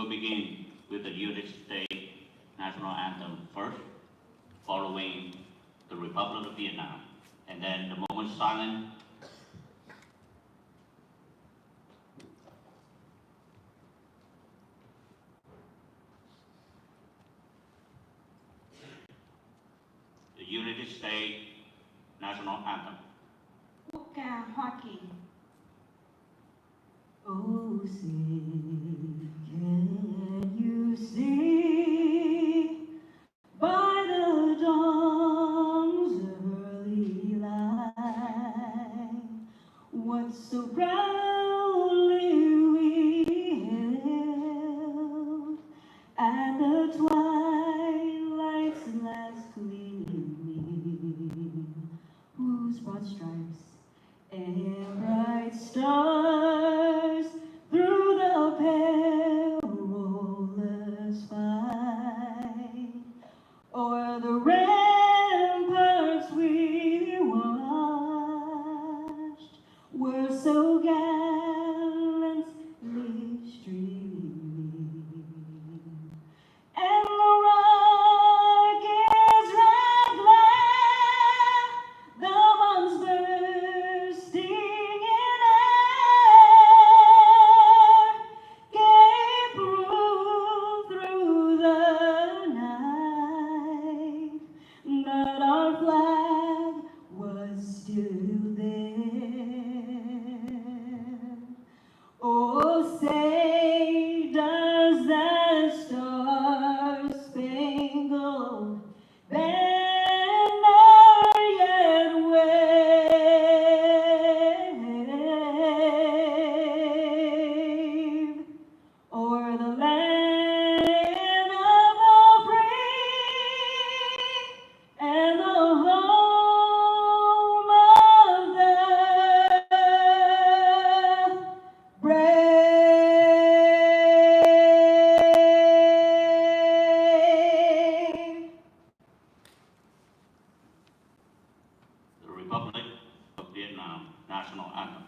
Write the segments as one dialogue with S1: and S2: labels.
S1: will begin with the United States national anthem first, following the Republic of Vietnam, and then the moment of silence. The United States national anthem.
S2: Quốc ca Hoa Kỳ.
S3: Oh, see, can you see by the dawn's early light what so proudly we hailed, and the twilight's last gleaming, whose broad stripes and bright stars through the perilous fight, o'er the ramparts we watched, were so gallantly streaming, and the rocket's red glare, the bombs bursting in air, gave proof through the night that our flag was still there. Oh, say does that star-spangled banner yet wave o'er the land of the free and the home of the brave?
S1: The Republic of Vietnam national anthem.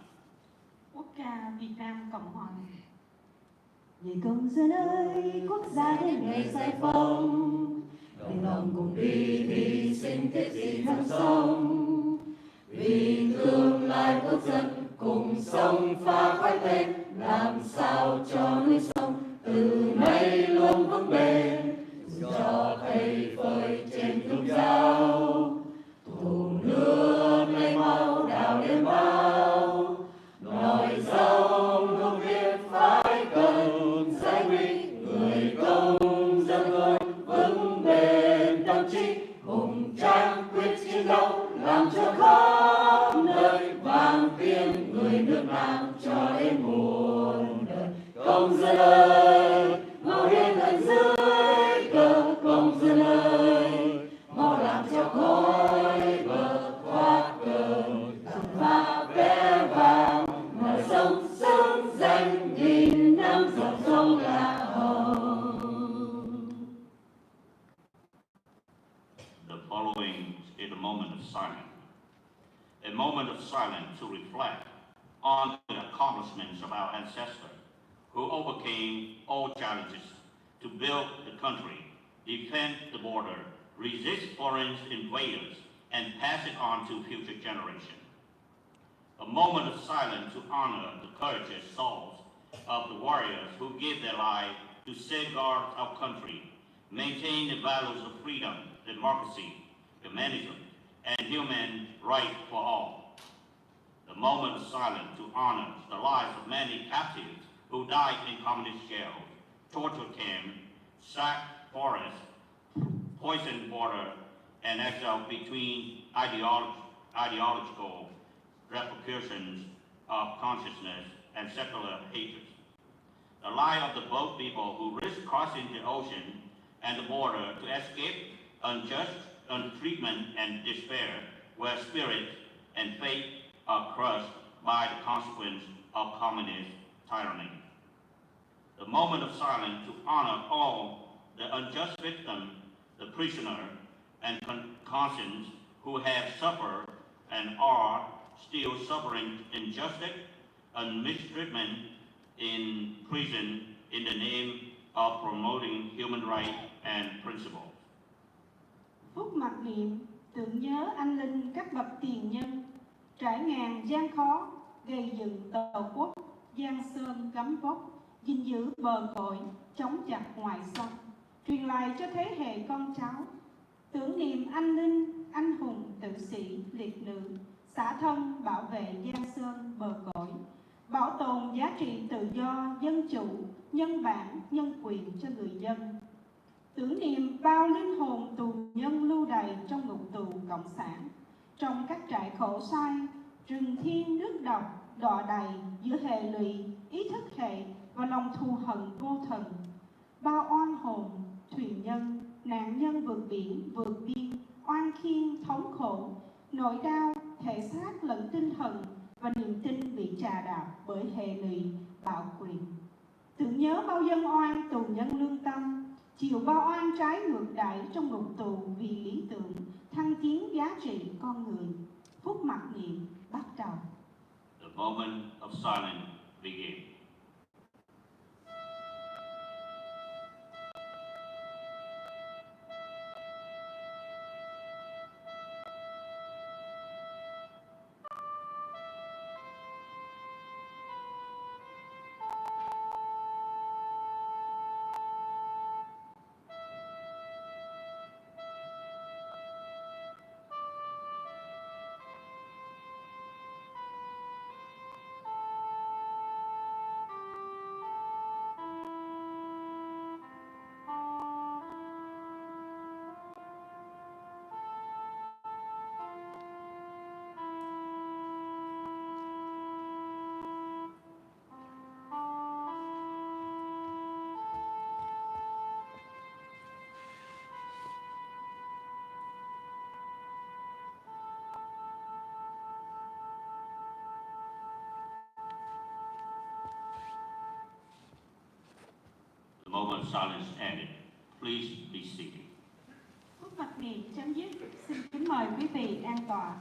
S2: Quốc ca Việt Nam Cộng hòa.
S3: Vì công dân ơi, quốc gia đến ngày giải phóng, đồng lòng cùng đi hy sinh thiết gì thăng sông. Vì tương lai quốc dân cùng sông pha khói lên, làm sao cho núi sông từ nay luôn vững bền, cho thầy phơi trên thung giao. Thùng nước lấy máu đào đêm bao, nòi sông không biết phải cần giải nguy, người công dân ơi vững bền tâm trí, hùng tráng quyết chiến đấu, làm cho khắp nơi vang tiếng người nước Nam cho đến muôn đời. Công dân ơi, mau hiến thân dưới cờ, công dân ơi, mau làm cho khói bờ thoát cờ, và vé vàng mở sông sương danh nghìn năm dòng sông là hồng.
S1: The following is a moment of silence. A moment of silence to reflect on the accomplishments of our ancestors who overcame all challenges to build the country, defend the border, resist foreign invaders, and pass it on to future generations. A moment of silence to honor the courageous souls of the warriors who gave their lives to safeguard our country, maintain the values of freedom, democracy, humanism, and human rights for all. The moment of silence to honor the lives of many captives who died in communist jails, torture camps, sacked forests, poisoned water, and exile between ideological repercussions of consciousness and secular hatred. The life of the boat people who risked crossing the ocean and the border to escape unjust treatment and despair, where spirit and faith are crushed by the consequence of communist tyranny. The moment of silence to honor all the unjust victims, the prisoner and conscience who have suffered and are still suffering injustice and mistreatment in prison in the name of promoting human rights and principles.
S2: Phút mặc niệm tưởng nhớ anh linh các bậc tiền nhân, trải ngàn gian khó, gây dựng tổ quốc, giang sơn gấm vóc, gìn giữ bờ cõi, chống giặc ngoại xâm, truyền lại cho thế hệ con cháu. Tưởng niệm anh linh, anh hùng tử sĩ, liệt nữ, xả thân bảo vệ giang sơn bờ cõi, bảo tồn giá trị tự do, dân chủ, nhân bản, nhân quyền cho người dân. Tưởng niệm bao linh hồn tù nhân lưu đày trong ngục tù cộng sản, trong các trại khổ sai, rừng thiên nước độc, đọa đầy giữa hệ lụy, ý thức hệ và lòng thù hận vô thần. Bao oan hồn, thuyền nhân, nạn nhân vượt biển, vượt biên, oan khiên, thống khổ, nỗi đau, thể xác lẫn tinh thần và niềm tin bị chà đạp bởi hệ lụy, bạo quyền. Tưởng nhớ bao dân oan tù nhân lương tâm, chịu bao oan trái ngược đãi trong ngục tù vì lý tưởng, thăng tiến giá trị con người. Phút mặc niệm bắt đầu.
S1: The moment of silence begins. The moment of silence ended. Please be seated.
S2: Phút mặc niệm chấm dứt. Xin kính mời quý vị an tọa.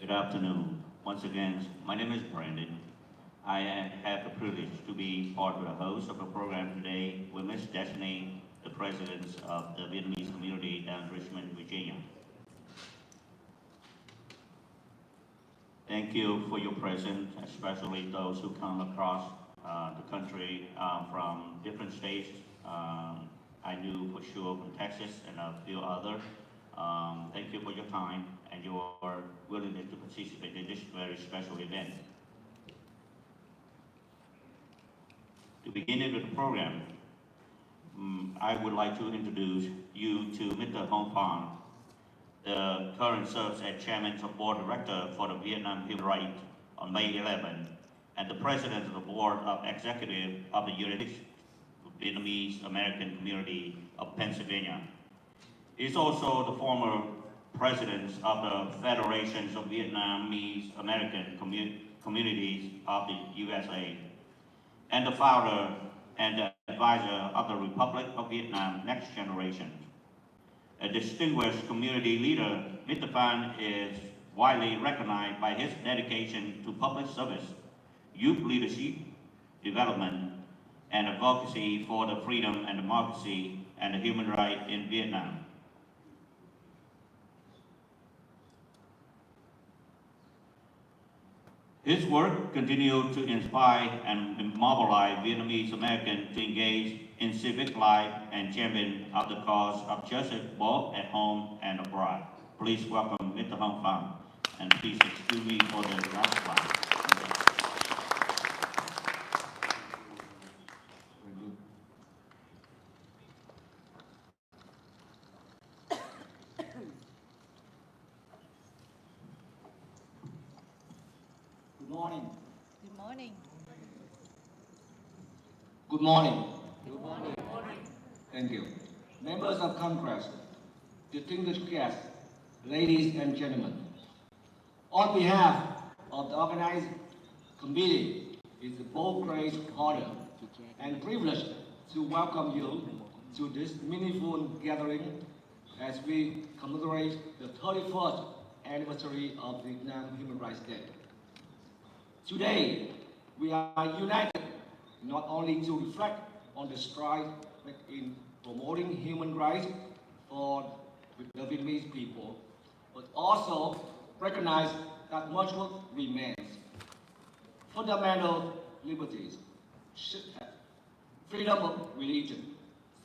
S1: Good afternoon. Once again, my name is Brandon. I have the privilege to be part of the host of the program today with Ms. Destiny, the president of the Vietnamese community down in Richmond, Virginia. Thank you for your presence, especially those who come across the country from different states. I knew for sure from Texas and a few others. Thank you for your time and your willingness to participate in this very special event. To begin with the program, I would like to introduce you to Mr. Hong Phan, the current serves as Chairman of Board Director for the Vietnam Human Rights on May 11, and the President of the Board of Executive of the United Vietnamese American Community of Pennsylvania. He is also the former President of the Federations of Vietnamese American Communities of the USA, and the founder and the advisor of the Republic of Vietnam Next Generation. A distinguished community leader, Mr. Phan is widely recognized by his dedication to public service, youth leadership, development, and advocacy for the freedom and democracy and the human rights in Vietnam. His work continued to inspire and mobilize Vietnamese Americans to engage in civic life and champion of the cause of justice both at home and abroad. Please welcome Mr. Hong Phan, and please excuse me for the last slide.
S4: Good morning.
S5: Good morning.
S4: Good morning. Good morning. Thank you. Members of Congress, distinguished guests, ladies and gentlemen. On behalf of the organized committee, it's both great honor and privilege to welcome you to this meaningful gathering as we commemorate the 31st anniversary of Vietnam Human Rights Day. Today, we are united not only to reflect on the strides in promoting human rights for the Vietnamese people, but also recognize that much work remains. Fundamental liberties, freedom of religion,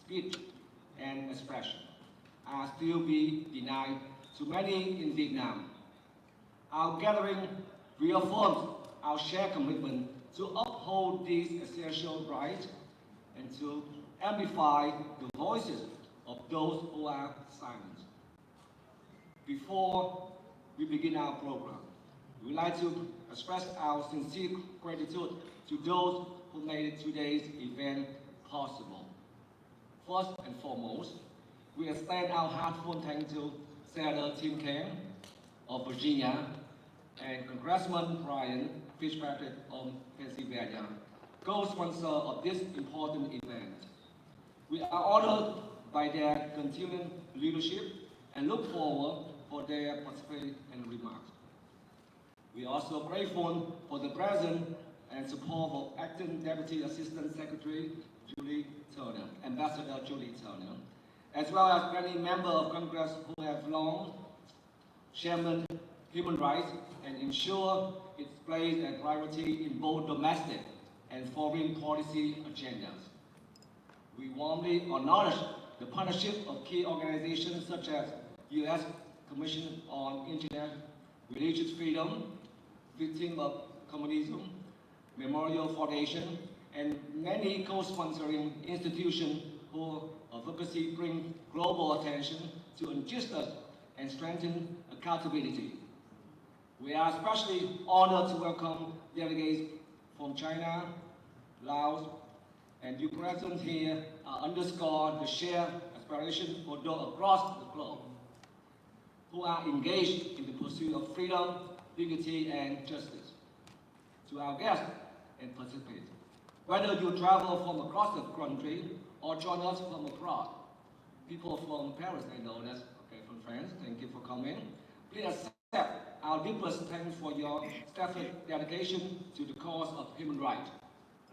S4: speech, and expression are still being denied to many in Vietnam. Our gathering reaffirms our shared commitment to uphold these essential rights and to amplify the voices of those who are silent. Before we begin our program, we would like to express our sincere gratitude to those who made today's event possible. First and foremost, we extend our heartfelt thanks to Senator Tim Kaine of Virginia and Congressman Brian Fitzpatrick of Pennsylvania, co-sponsor of this important event. We are honored by their continuing leadership and look forward for their participation and remarks. We are also grateful for the presence and support of Acting Deputy Assistant Secretary Julie Turner, Ambassador Julie Turner, as well as many members of Congress who have long championed human rights and ensure its place and priority in both domestic and foreign policy agendas. We warmly acknowledge the partnership of key organizations such as U.S. Commission on Internet Religious Freedom, Victims of Communism, Memorial Foundation, and many co-sponsoring institutions whose advocacy bring global attention to injustice and strengthen accountability. We are especially honored to welcome delegates from China, Laos, and your presence here underscore the shared aspiration for those across the globe who are engaged in the pursuit of freedom, dignity, and justice. To our guests and participants, whether you travel from across the country or join us from abroad, people from Paris, I know that's okay, from France, thank you for coming. Please accept our deepest thanks for your steadfast dedication to the cause of human rights.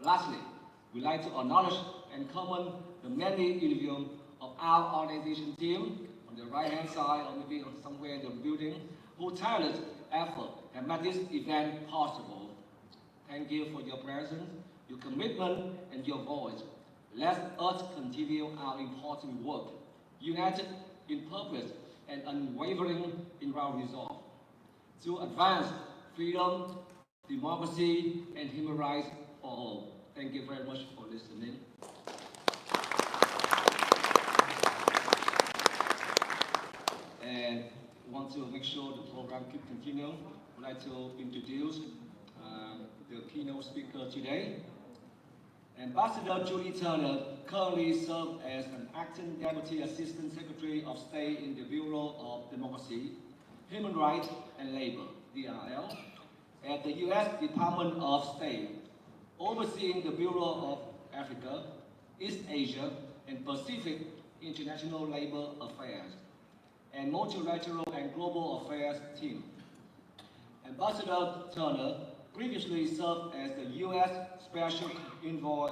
S4: Lastly, we'd like to acknowledge and commend the many individuals of our organization team on the right-hand side, or maybe somewhere in the building, whose tireless effort have made this event possible. Thank you for your presence, your commitment, and your voice. Let us continue our important work, united in purpose and unwavering in our resolve to advance freedom, democracy, and human rights for all. Thank you very much for listening. And want to make sure the program keeps continuing. I'd like to introduce the keynote speaker today. Ambassador Julie Turner currently serves as an acting Deputy Assistant Secretary of State in the Bureau of Democracy, Human Rights and Labor, DRL, at the U.S. Department of State, overseeing the Bureau of Africa, East Asia, and Pacific International Labor Affairs, and Multilateral and Global Affairs team. Ambassador Turner previously served as the U.S. Special Envoy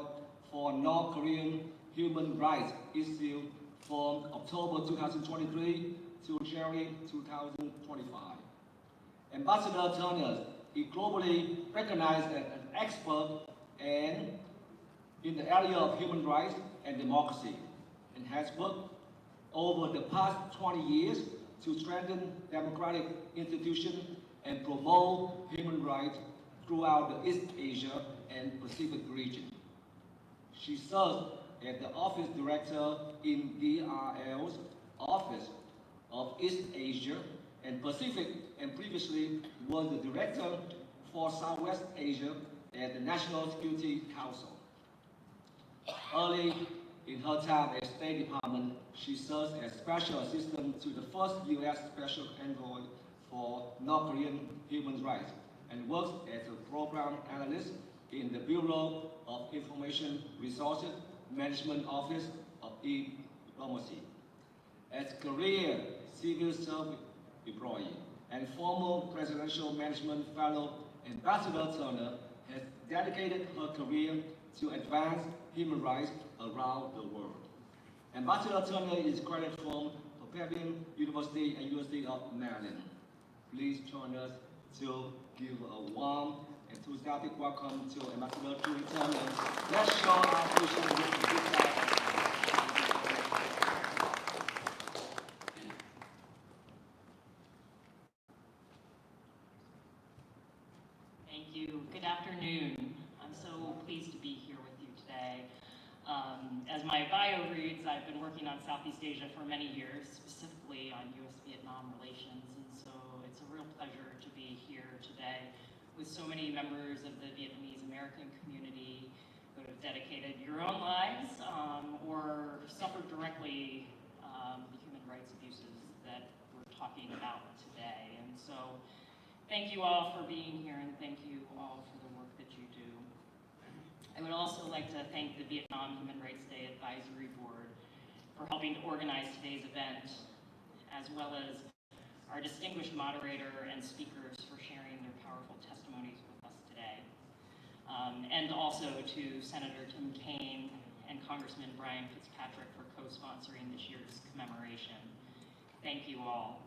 S4: for North Korean human rights issues from October 2023 to January 2025. Ambassador Turner is globally recognized as an expert in the area of human rights and democracy, and has worked over the past 20 years to strengthen democratic institutions and promote human rights throughout the East Asia and Pacific region. She serves as the Office Director in DRL's Office of East Asia and Pacific, and previously was the Director for Southwest Asia at the National Security Council. Early in her time at State Department, she serves as Special Assistant to the first U.S. Special Envoy for North Korean human rights, and works as a program analyst in the Bureau of Information Resources Management Office of e-diplomacy. As career civil service employee and former presidential management fellow, Ambassador Turner has dedicated her career to advance human rights around the world. Ambassador Turner is graduated from Pavilion University and University of Maryland. Please join us to give a warm, enthusiastic welcome to Ambassador Turner. Let's show our appreciation with a big clap.
S5: Thank you. Good afternoon. I'm so pleased to be here with you today. As my bio reads, I've been working on Southeast Asia for many years, specifically on U.S.-Vietnam relations, and so it's a real pleasure to be here today with so many members of the Vietnamese American community who have dedicated your own lives or suffered directly the human rights abuses that we're talking about today. And so thank you all for being here, and thank you all for the work that you do. I would also like to thank the Vietnam Human Rights Day Advisory Board for helping to organize today's event, as well as our distinguished moderator and speakers for sharing their powerful testimonies with us today. And also to Senator Tim Kaine and Congressman Brian Fitzpatrick for co-sponsoring this year's commemoration. Thank you all.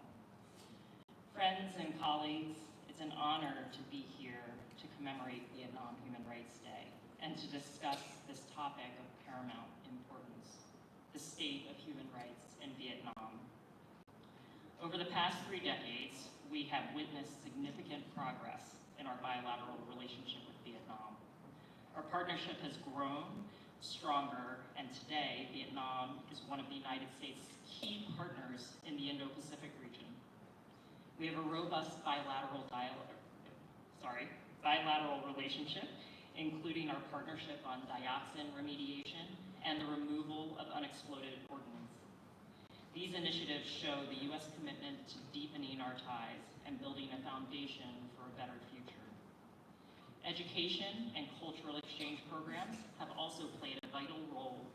S5: Friends and colleagues, it's an honor to be here to commemorate Vietnam Human Rights Day and to discuss this topic of paramount importance, the state of human rights in Vietnam. Over the past 3 decades, we have witnessed significant progress in our bilateral relationship with Vietnam. Our partnership has grown stronger, and today Vietnam is one of the United States' key partners in the Indo-Pacific region. We have a robust bilateral relationship, including our partnership on dioxin remediation and the removal of unexploded ordnance. These initiatives show the U.S. commitment to deepening our ties and building a foundation for a better future. Education and cultural exchange programs have also played a vital role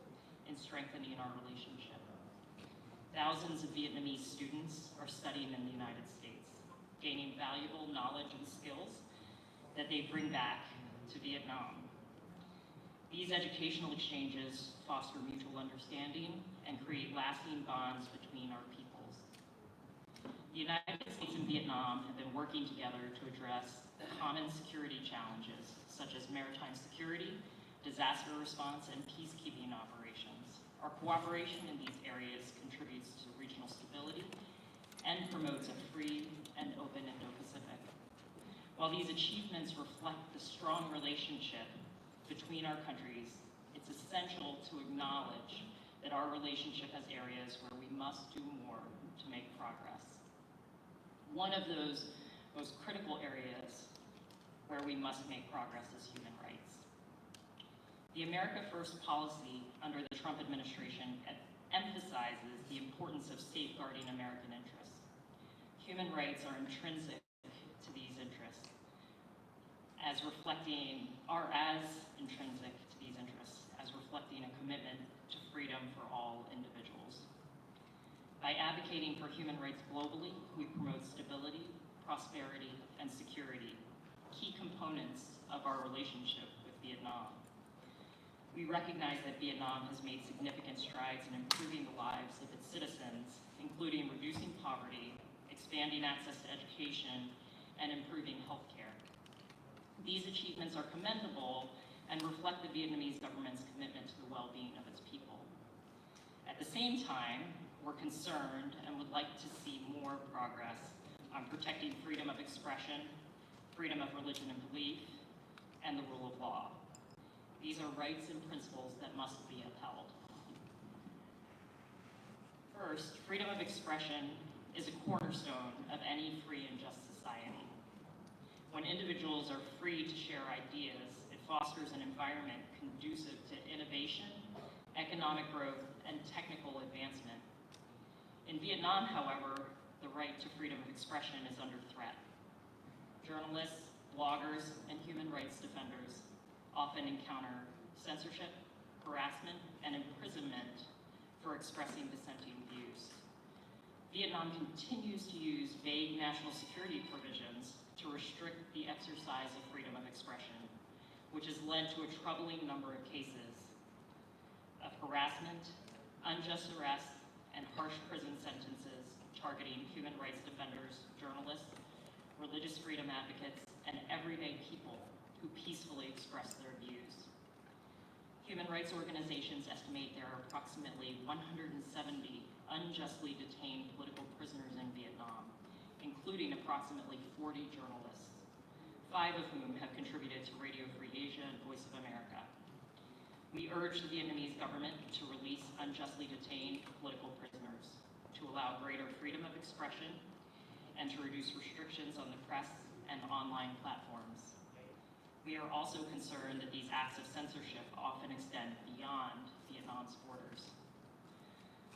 S5: in strengthening our relationship. Thousands of Vietnamese students are studying in the United States, gaining valuable knowledge and skills that they bring back to Vietnam. These educational exchanges foster mutual understanding and create lasting bonds between our peoples. The United States and Vietnam have been working together to address common security challenges such as maritime security, disaster response, and peacekeeping operations. Our cooperation in these areas contributes to regional stability and promotes a free and open Indo-Pacific. While these achievements reflect the strong relationship between our countries, it's essential to acknowledge that our relationship has areas where we must do more to make progress. One of those most critical areas where we must make progress is human rights. The America First policy under the Trump administration emphasizes the importance of safeguarding American interests. Human rights are intrinsic to these interests, as intrinsic to these interests, as reflecting a commitment to freedom for all individuals. By advocating for human rights globally, we promote stability, prosperity, and security, key components of our relationship with Vietnam. We recognize that Vietnam has made significant strides in improving the lives of its citizens, including reducing poverty, expanding access to education, and improving healthcare. These achievements are commendable and reflect the Vietnamese government's commitment to the well-being of its people. At the same time, we're concerned and would like to see more progress on protecting freedom of expression, freedom of religion and belief, and the rule of law. These are rights and principles that must be upheld. First, freedom of expression is a cornerstone of any free and just society. When individuals are free to share ideas, it fosters an environment conducive to innovation, economic growth, and technical advancement. In Vietnam, however, the right to freedom of expression is under threat. Journalists, bloggers, and human rights defenders often encounter censorship, harassment, and imprisonment for expressing dissenting views. Vietnam continues to use vague national security provisions to restrict the exercise of freedom of expression, which has led to a troubling number of cases of harassment, unjust arrests, and harsh prison sentences targeting human rights defenders, journalists, religious freedom advocates, and everyday people who peacefully express their views. Human rights organizations estimate there are approximately 170 unjustly detained political prisoners in Vietnam, including approximately 40 journalists, 5 of whom have contributed to Radio Free Asia and Voice of America. We urge the Vietnamese government to release unjustly detained political prisoners, to allow greater freedom of expression, and to reduce restrictions on the press and online platforms. We are also concerned that these acts of censorship often extend beyond Vietnam's borders.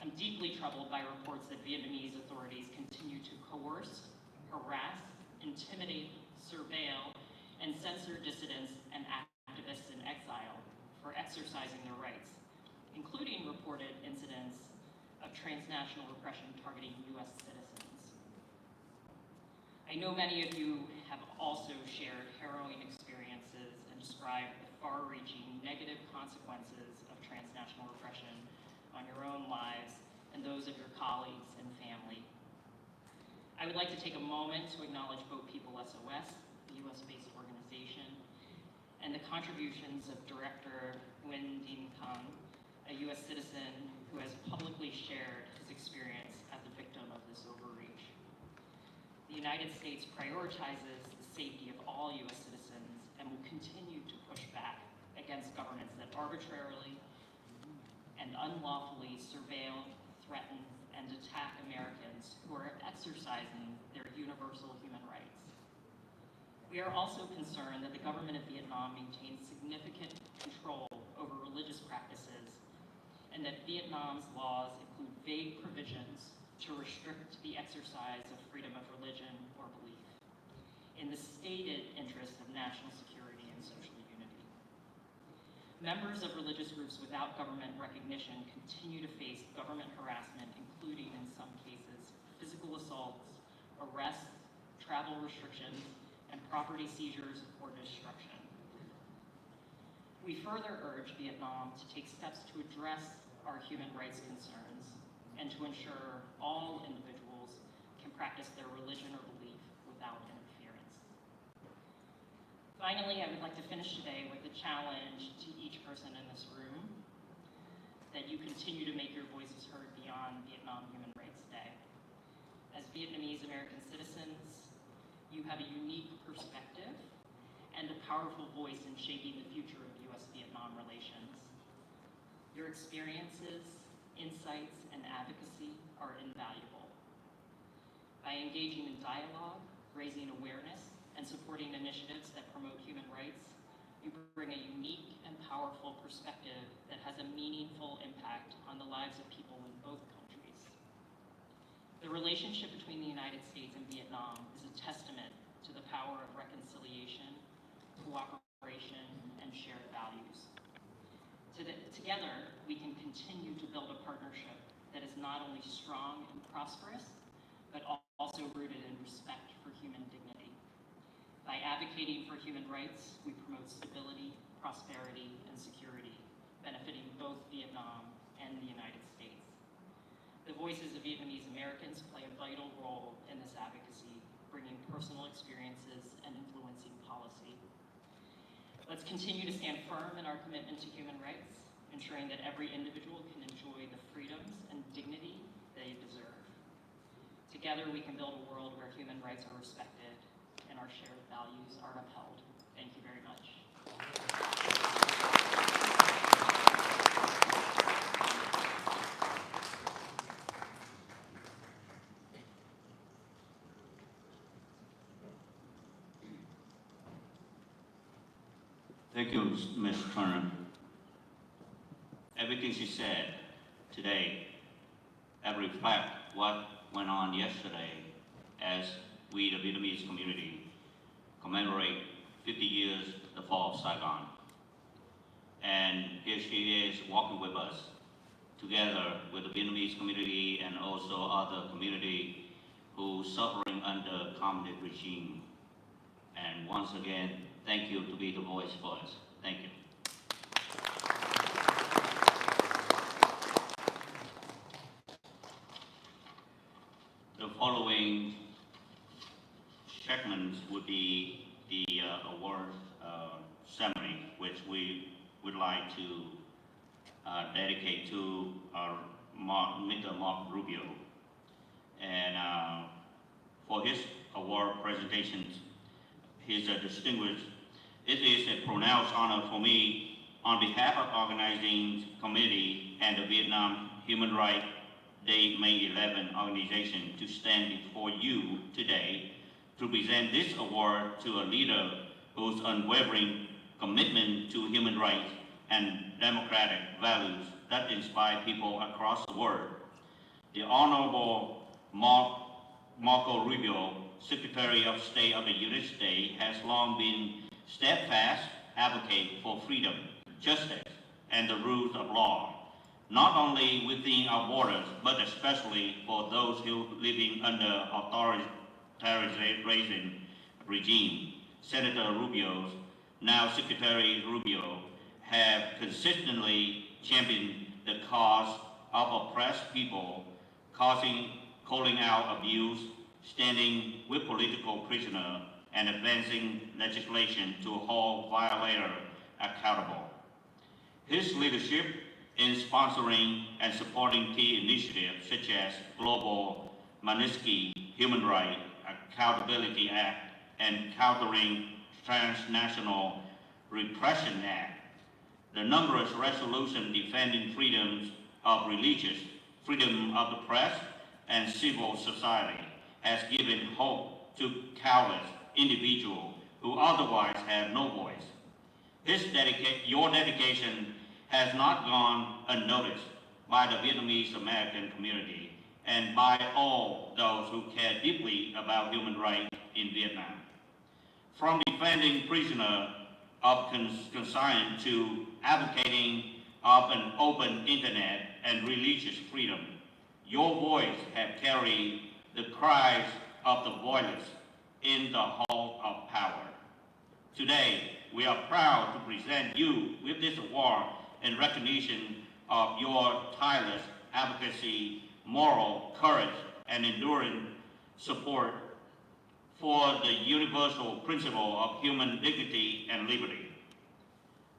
S5: I'm deeply troubled by reports that Vietnamese authorities continue to coerce, harass, intimidate, surveil, and censor dissidents and activists in exile for exercising their rights, including reported incidents of transnational repression targeting U.S. citizens. I know many of you have also shared harrowing experiences and described the far-reaching negative consequences of transnational repression on your own lives and those of your colleagues and family. I would like to take a moment to acknowledge Boat People SOS, the U.S.-based organization, and the contributions of Director Nguyen Dinh Thanh, a U.S. citizen who has publicly shared his experience as a victim of this overreach. The United States prioritizes the safety of all U.S. citizens and will continue to push back against governments that arbitrarily and unlawfully surveil, threaten, and attack Americans who are exercising their universal human rights. We are also concerned that the government of Vietnam maintains significant control over religious practices and that Vietnam's laws include vague provisions to restrict the exercise of freedom of religion or belief in the stated interest of national security and social unity. Members of religious groups without government recognition continue to face government harassment, including, in some cases, physical assaults, arrests, travel restrictions, and property seizures or destruction. We further urge Vietnam to take steps to address our human rights concerns and to ensure all individuals can practice their religion or belief without interference. Finally, I would like to finish today with a challenge to each person in this room that you continue to make your voices heard beyond Vietnam Human Rights Day. As Vietnamese American citizens, you have a unique perspective and a powerful voice in shaping the future of U.S.-Vietnam relations. Your experiences, insights, and advocacy are invaluable. By engaging in dialogue, raising awareness, and supporting initiatives that promote human rights, you bring a unique and powerful perspective that has a meaningful impact on the lives of people in both countries. The relationship between the United States and Vietnam is a testament to the power of reconciliation, cooperation, and shared values. Together, we can continue to build a partnership that is not only strong and prosperous, but also rooted in respect for human dignity. By advocating for human rights, we promote stability, prosperity, and security, benefiting both Vietnam and the United States. The voices of Vietnamese Americans play a vital role in this advocacy, bringing personal experiences and influencing policy. Let's continue to stand firm in our commitment to human rights, ensuring that every individual can enjoy the freedoms and dignity they deserve. Together, we can build a world where human rights are respected and our shared values are upheld. Thank you very much.
S1: Thank you, Ms. Turner. Everything she said today, I reflect what went on yesterday as we, the Vietnamese community, commemorate 50 years the fall of Saigon. And here she is walking with us together with the Vietnamese community and also other community who suffering under communist regime. And once again, thank you to be the voice for us. Thank you. The following segments would be the award ceremony, which we would like to dedicate to our Mr. Mark Rubio. And for his award presentations, he's a distinguished. It is a pronounced honor for me, on behalf of organizing committee and the Vietnam Human Rights Day May 11 organization, to stand before you today to present this award to a leader whose unwavering commitment to human rights and democratic values that inspire people across the world. The Honorable Marco Rubio, Secretary of State of the United States, has long been steadfast advocate for freedom, justice, and the rules of law, not only within our borders, but especially for those who living under authoritarian regime. Senator Rubio, now Secretary Rubio, have consistently championed the cause of oppressed people, calling out abuse, standing with political prisoners, and advancing legislation to hold violators accountable. His leadership in sponsoring and supporting key initiatives such as Global Magnitsky Human Rights Accountability Act and Countering Transnational Repression Act, the numerous resolutions defending freedoms of religious, freedom of the press, and civil society has given hope to countless individuals who otherwise have no voice. Your dedication has not gone unnoticed by the Vietnamese American community and by all those who care deeply about human rights in Vietnam. From defending prisoners of conscience to advocating of an open internet and religious freedom, your voice have carried the cries of the voiceless in the hall of power. Today, we are proud to present you with this award in recognition of your tireless advocacy, moral courage, and enduring support for the universal principle of human dignity and liberty.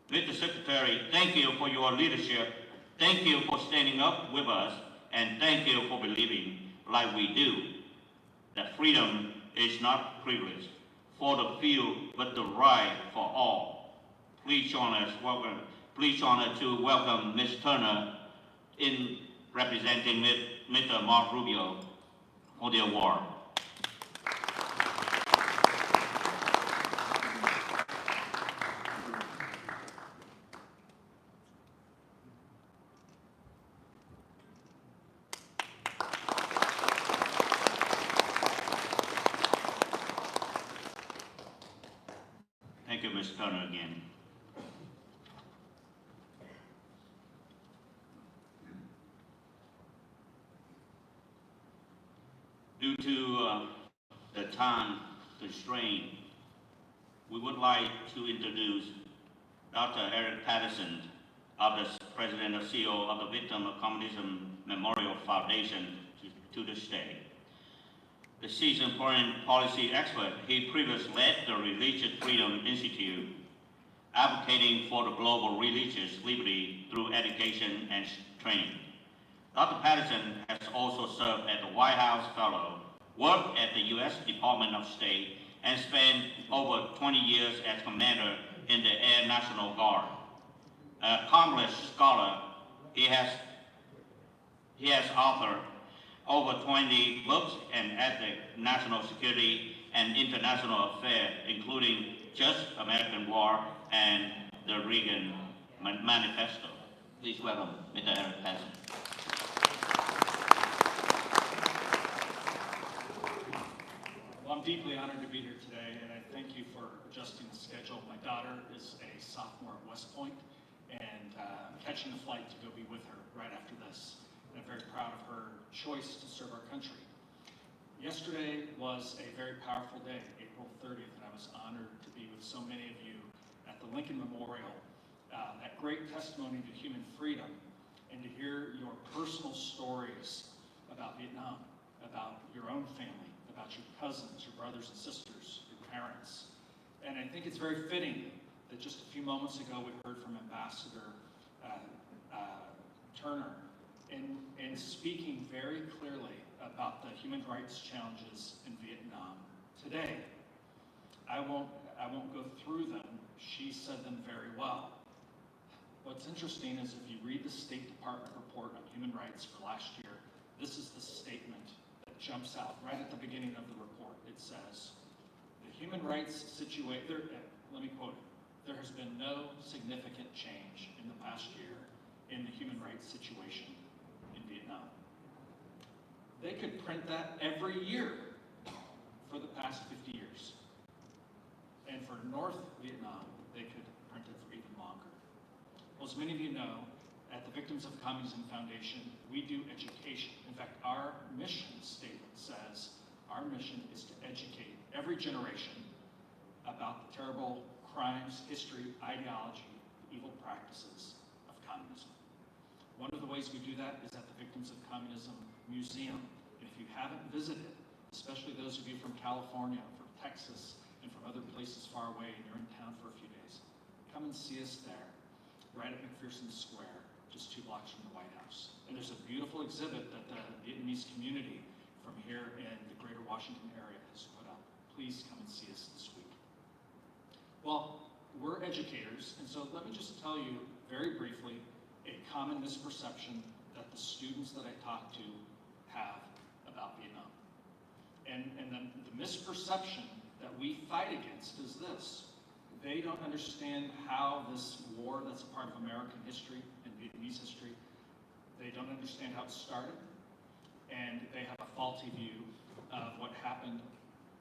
S1: Mr. Secretary, thank you for your leadership. Thank you for standing up with us, and thank you for believing, like we do, that freedom is not privilege for the few, but the right for all. Please join us to welcome Ms. Turner in representing Mr. Mark Rubio for the award. Thank you, Ms. Turner, again. Due to the time constraint, we would like to introduce Dr. Eric Patterson, the President and CEO of the Victim of Communism Memorial Foundation, to the stage. The seasoned foreign policy expert, he previously led the Religious Freedom Institute, advocating for the global religious liberty through education and training. Dr. Patterson has also served as a White House Fellow, worked at the U.S. Department of State, and spent over 20 years as commander in the Air National Guard. An accomplished scholar, he has authored over 20 books in ethics, national security, and international affairs, including Just American War and the Reagan Manifesto. Please welcome Mr. Eric Patterson.
S6: Well, I'm deeply honored to be here today, and I thank you for adjusting the schedule. My daughter is a sophomore at West Point, and catching a flight to go be with her right after this. And I'm very proud of her choice to serve our country. Yesterday was a very powerful day, April 30th, and I was honored to be with so many of you at the Lincoln Memorial, that great testimony to human freedom, and to hear your personal stories about Vietnam, about your own family, about your cousins, your brothers and sisters, your parents. And I think it's very fitting that just a few moments ago we heard from Ambassador Turner in speaking very clearly about the human rights challenges in Vietnam today. I won't go through them. She said them very well. What's interesting is if you read the State Department report on human rights for last year, this is the statement that jumps out right at the beginning of the report. It says, the human rights situation, let me quote it, there has been no significant change in the past year in the human rights situation in Vietnam. They could print that every year for the past 50 years. And for North Vietnam, they could print it for even longer. Well, as many of you know, at the Victims of Communism Foundation, we do education. In fact, our mission statement says our mission is to educate every generation about the terrible crimes, history, ideology, evil practices of communism. One of the ways we do that is at the Victims of Communism Museum. And if you haven't visited, especially those of you from California, from Texas, and from other places far away, and you're in town for a few days, come and see us there, right at McPherson Square, just 2 blocks from the White House. And there's a beautiful exhibit that the Vietnamese community from here in the greater Washington area has put up. Please come and see us this week. Well, we're educators, and so let me just tell you very briefly a common misperception that the students that I talk to have about Vietnam. And the misperception that we fight against is this. They don't understand how this war that's a part of American history and Vietnamese history, they don't understand how it started, and they have a faulty view of what happened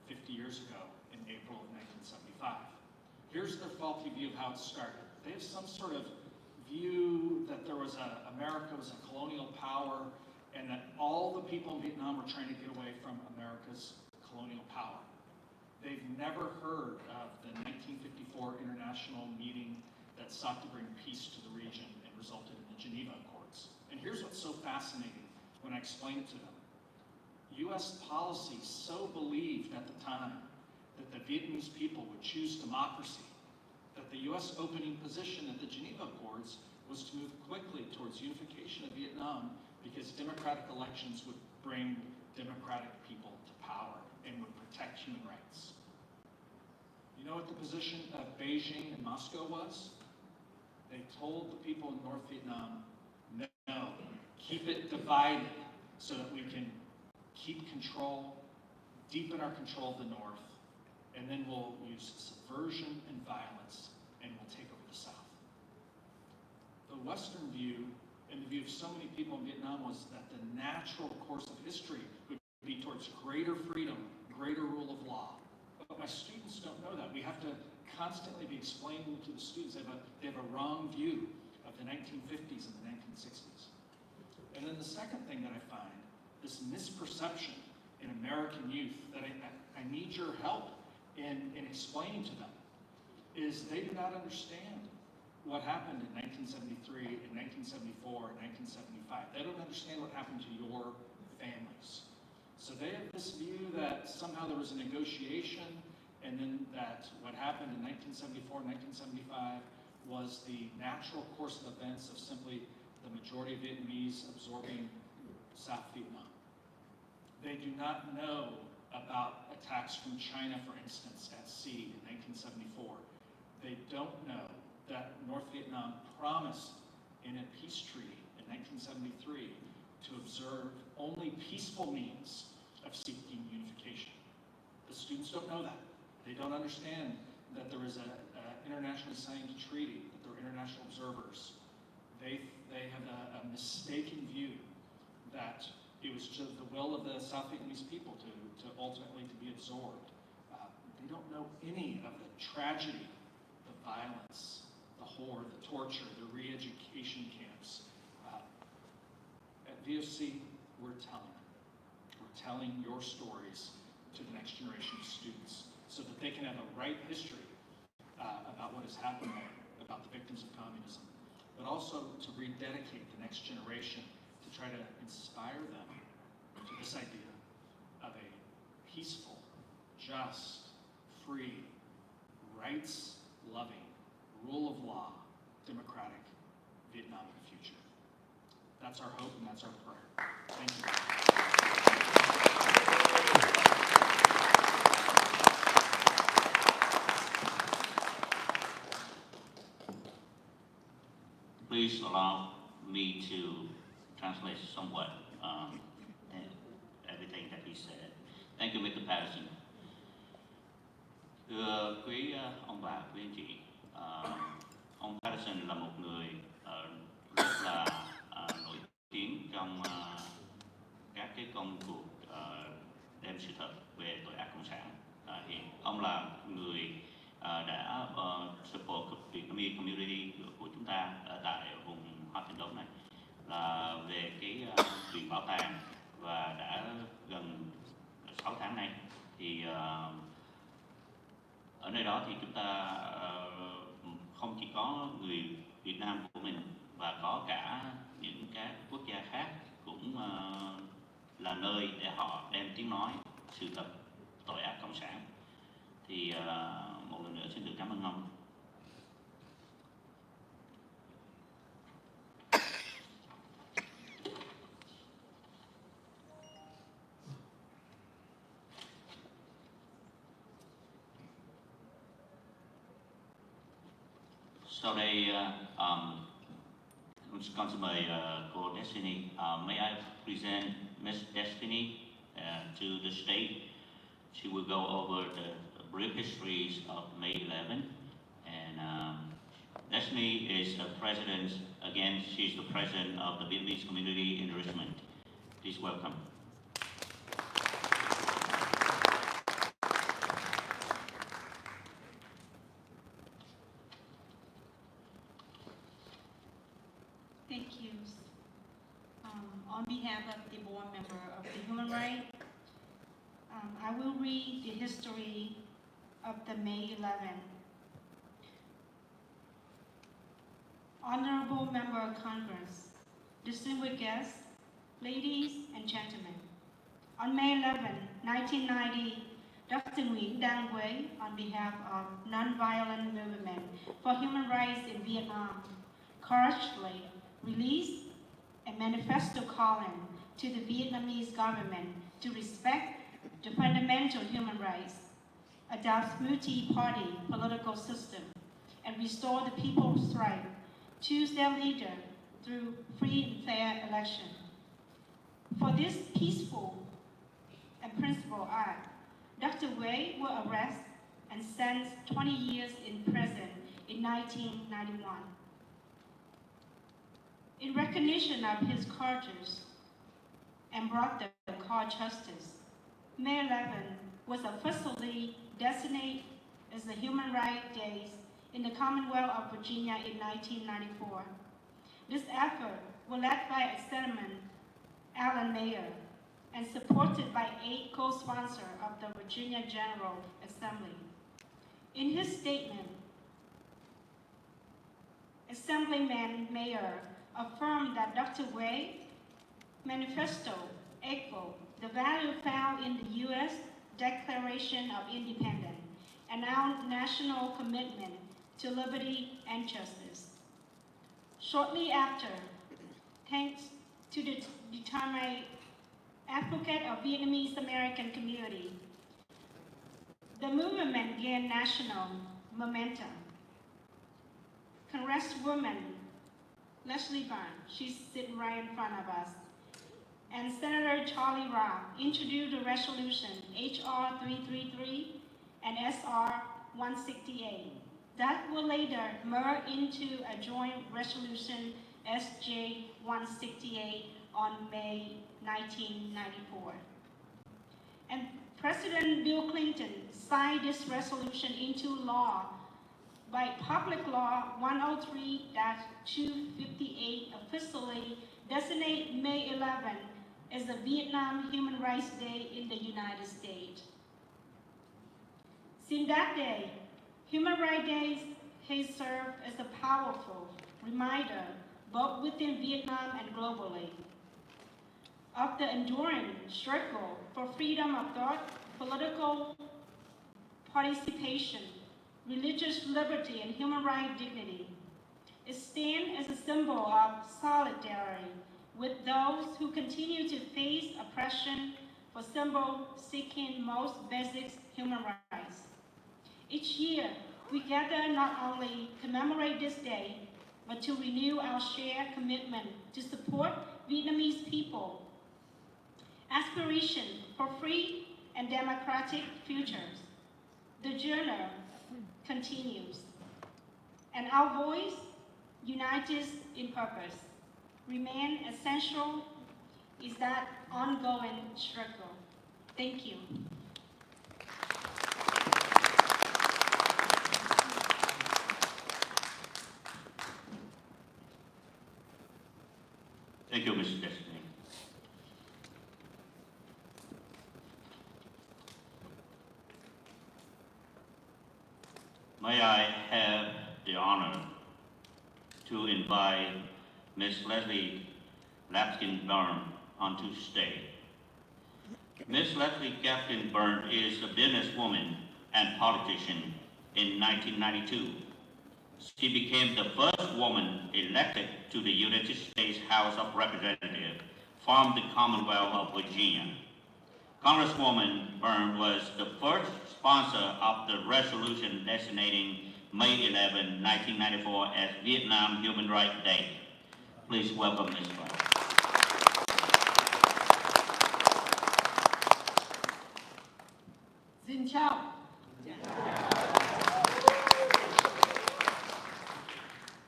S6: 50 years ago in April of 1975. Here's their faulty view of how it started. They have some sort of view that America was a colonial power, and that all the people in Vietnam were trying to get away from America's colonial power. They've never heard of the 1954 international meeting that sought to bring peace to the region and resulted in the Geneva Accords. And here's what's so fascinating when I explain it to them. U.S. policy so believed at the time that the Vietnamese people would choose democracy, that the U.S. opening position at the Geneva Accords was to move quickly towards unification of Vietnam because democratic elections would bring democratic people to power and would protect human rights. You know what the position of Beijing and Moscow was? They told the people in North Vietnam, no, keep it divided so that we can keep control, deepen our control of the North, and then we'll use subversion and violence, and we'll take over the South. The Western view, and the view of so many people in Vietnam, was that the natural course of history would be towards greater freedom, greater rule of law. But my students don't know that. We have to constantly be explaining to the students they have a wrong view of the 1950s and the 1960s. And then the second thing that I find, this misperception in American youth that I need your help in explaining to them, is they do not understand what happened in 1973, in 1974, in 1975. They don't understand what happened to your families. So they have this view that somehow there was a negotiation, and then that what happened in 1974 and 1975 was the natural course of events of simply the majority of Vietnamese absorbing South Vietnam. They do not know about attacks from China, for instance, at sea in 1974. They don't know that North Vietnam promised in a peace treaty in 1973 to observe only peaceful means of seeking unification. The students don't know that. They don't understand that there is an internationally signed treaty, that there are international observers. They have a mistaken view that it was just the will of the South Vietnamese people to ultimately to be absorbed. They don't know any of the tragedy, the violence, the horror, the torture, the re-education camps. At VOC, we're telling your stories to the next generation of students so that they can have a right history about what has happened there, about the victims of communism, but also to rededicate the next generation to try to inspire them to this idea of a peaceful, just, free, rights-loving, rule of law, democratic Vietnam in the future. That's our hope and that's our prayer. Thank you.
S1: Please allow me to translate somewhat everything that he said. Thank you, Mr. Patterson. Thưa quý ông bà, quý anh chị, ông Patterson là một người rất là nổi tiếng trong các cái công cuộc đem sự thật về tội ác cộng sản. Hiện ông là người đã support Vietnamese community của chúng ta ở tại vùng Hoa Thanh Đống này là về cái chuyện bảo tàng, và đã gần 6 tháng nay thì ở nơi đó thì chúng ta không chỉ có người Việt Nam của mình và có cả những các quốc gia khác cũng là nơi để họ đem tiếng nói sự thật tội ác cộng sản. Thì một lần nữa xin được cảm ơn ông. Sau đây con xin mời cô Destiny. May I present Miss Destiny to the stage? She will go over the brief histories of May 11, and Destiny is a president. Again, she's the president of the Vietnamese community in Richmond. Please welcome.
S2: Thank you. On behalf of the board member of the Human Rights, I will read the history of the May 11. Honorable Member of Congress, distinguished guests, ladies and gentlemen. On May 11, 1990, Dr. Nguyễn Đan Quế, on behalf of Nonviolent Movement for Human Rights in Vietnam, courageously released a manifesto calling to the Vietnamese government to respect the fundamental human rights, adopt multi-party political system, and restore the people's right to choose their leader through free and fair election. For this peaceful and principled act, Dr. Quế was arrested and sentenced 20 years in prison in 1991. In recognition of his courage and brought the cause justice, May 11 was officially designated as the Human Rights Days in the Commonwealth of Virginia in 1994. This effort was led by Excellenman Alan Mayer and supported by 8 co-sponsors of the Virginia General Assembly. In his statement, Assemblyman Mayer affirmed that Dr. Quế manifesto echoed the value found in the U.S. Declaration of Independence and our national commitment to liberty and justice. Shortly after, thanks to the determined advocate of Vietnamese American community, the movement gained national momentum. Congresswoman Leslie Vaughn, she's sitting right in front of us, and Senator Charlie Robb introduced the resolution H.R. 333 and S.R. 168 that will later merge into a joint resolution S.J. 168 on May 1994. And President Bill Clinton signed this resolution into law by Public Law 103-258 officially designate May 11 as the Vietnam Human Rights Day in the United States. Since that day, Human Rights Day has served as a powerful reminder, both within Vietnam and globally, of the enduring struggle for freedom of thought, political participation, religious liberty, and human rights dignity. It stands as a symbol of solidarity with those who continue to face oppression for symbol seeking most basic human rights. Each year, we gather not only commemorate this day, but to renew our shared commitment to support Vietnamese people aspiration for free and democratic futures. The journey continues, and our voice, united in purpose, remain essential is that ongoing struggle. Thank you.
S1: Thank you, Mrs. Destiny. May I have the honor to invite Ms. Leslie Lapkin-Byrne onto stage. Ms. Leslie Lapkin-Byrne is a businesswoman and politician in 1992. She became the first woman elected to the United States House of Representatives from the Commonwealth of Virginia. Congresswoman Byrne was the first sponsor of the resolution designating May 11, 1994 as Vietnam Human Rights Day. Please welcome Ms. Byrne.
S7: Xin chào.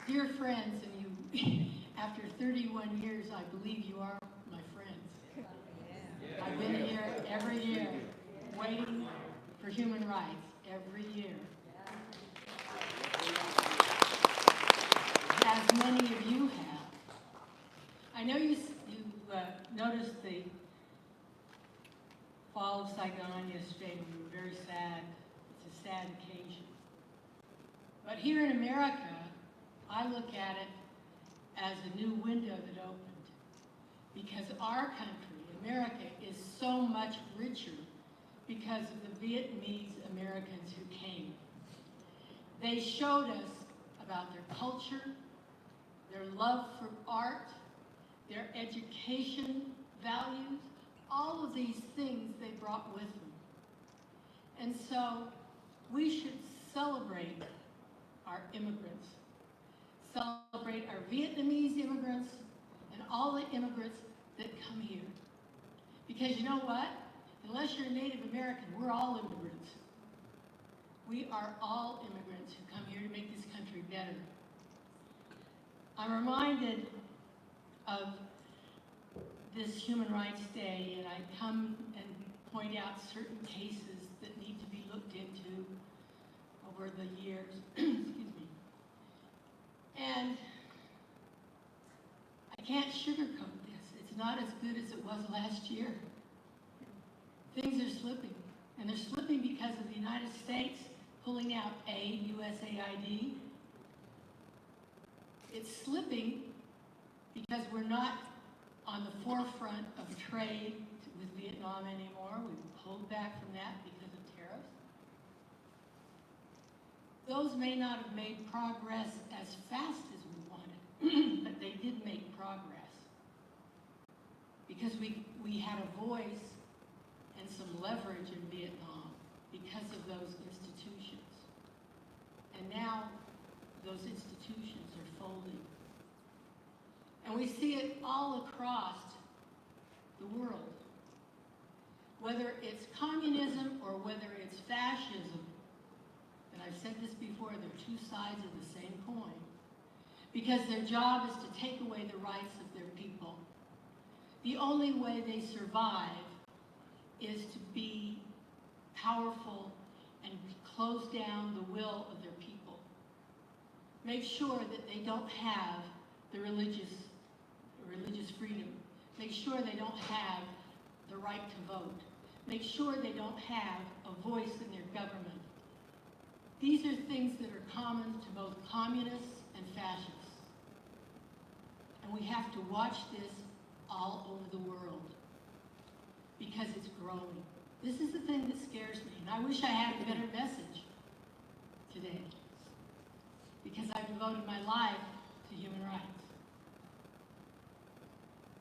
S7: Dear friends, and you, after 31 years, I believe you are my friends. I've been here every year, waiting for human rights every year. As many of you have. I know you noticed the fall of Saigon yesterday. We were very sad. It's a sad occasion. But here in America, I look at it as a new window that opened, because our country, America, is so much richer because of the Vietnamese Americans who came. They showed us about their culture, their love for art, their education values, all of these things they brought with them. And so we should celebrate our immigrants, celebrate our Vietnamese immigrants and all the immigrants that come here. Because you know what? Unless you're a Native American, we're all immigrants. We are all immigrants who come here to make this country better. I'm reminded of this Human Rights Day, and I come and point out certain cases that need to be looked into over the years. Excuse me. And I can't sugarcoat this. It's not as good as it was last year. Things are slipping, and they're slipping because of the United States pulling out aid, USAID. It's slipping because we're not on the forefront of trade with Vietnam anymore. We've pulled back from that because of tariffs. Those may not have made progress as fast as we wanted, but they did make progress because we had a voice and some leverage in Vietnam because of those institutions. And now those institutions are folding. And we see it all across the world. Whether it's communism or whether it's fascism, and I've said this before, they're two sides of the same coin, because their job is to take away the rights of their people. The only way they survive is to be powerful and close down the will of their people. make sure that they don't have the religious freedom, make sure they don't have the right to vote, make sure they don't have a voice in their government. These are things that are common to both communists and fascists. And we have to watch this all over the world because it's growing. This is the thing that scares me, and I wish I had a better message today because I've devoted my life to human rights.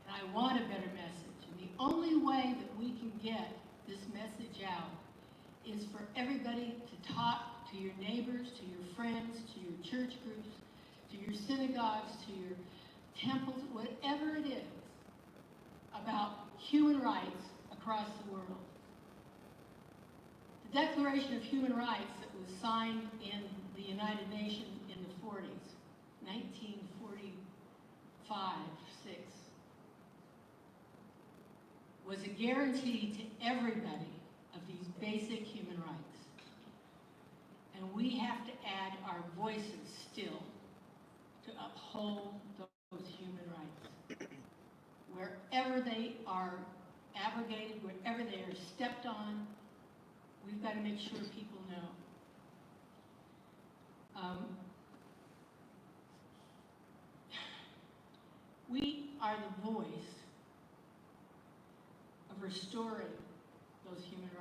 S7: And I want a better message. And the only way that we can get this message out is for everybody to talk to your neighbors, to your friends, to your church groups, to your synagogues, to your temples, whatever it is, about human rights across the world. The Declaration of Human Rights that was signed in the United Nations in the 40s, 1945, 6, was a guarantee to everybody of these basic human rights. And we have to add our voices still to uphold those human rights. Wherever they are abrogated, wherever they are stepped on, we've got to make sure people know. We are the voice of restoring those human rights.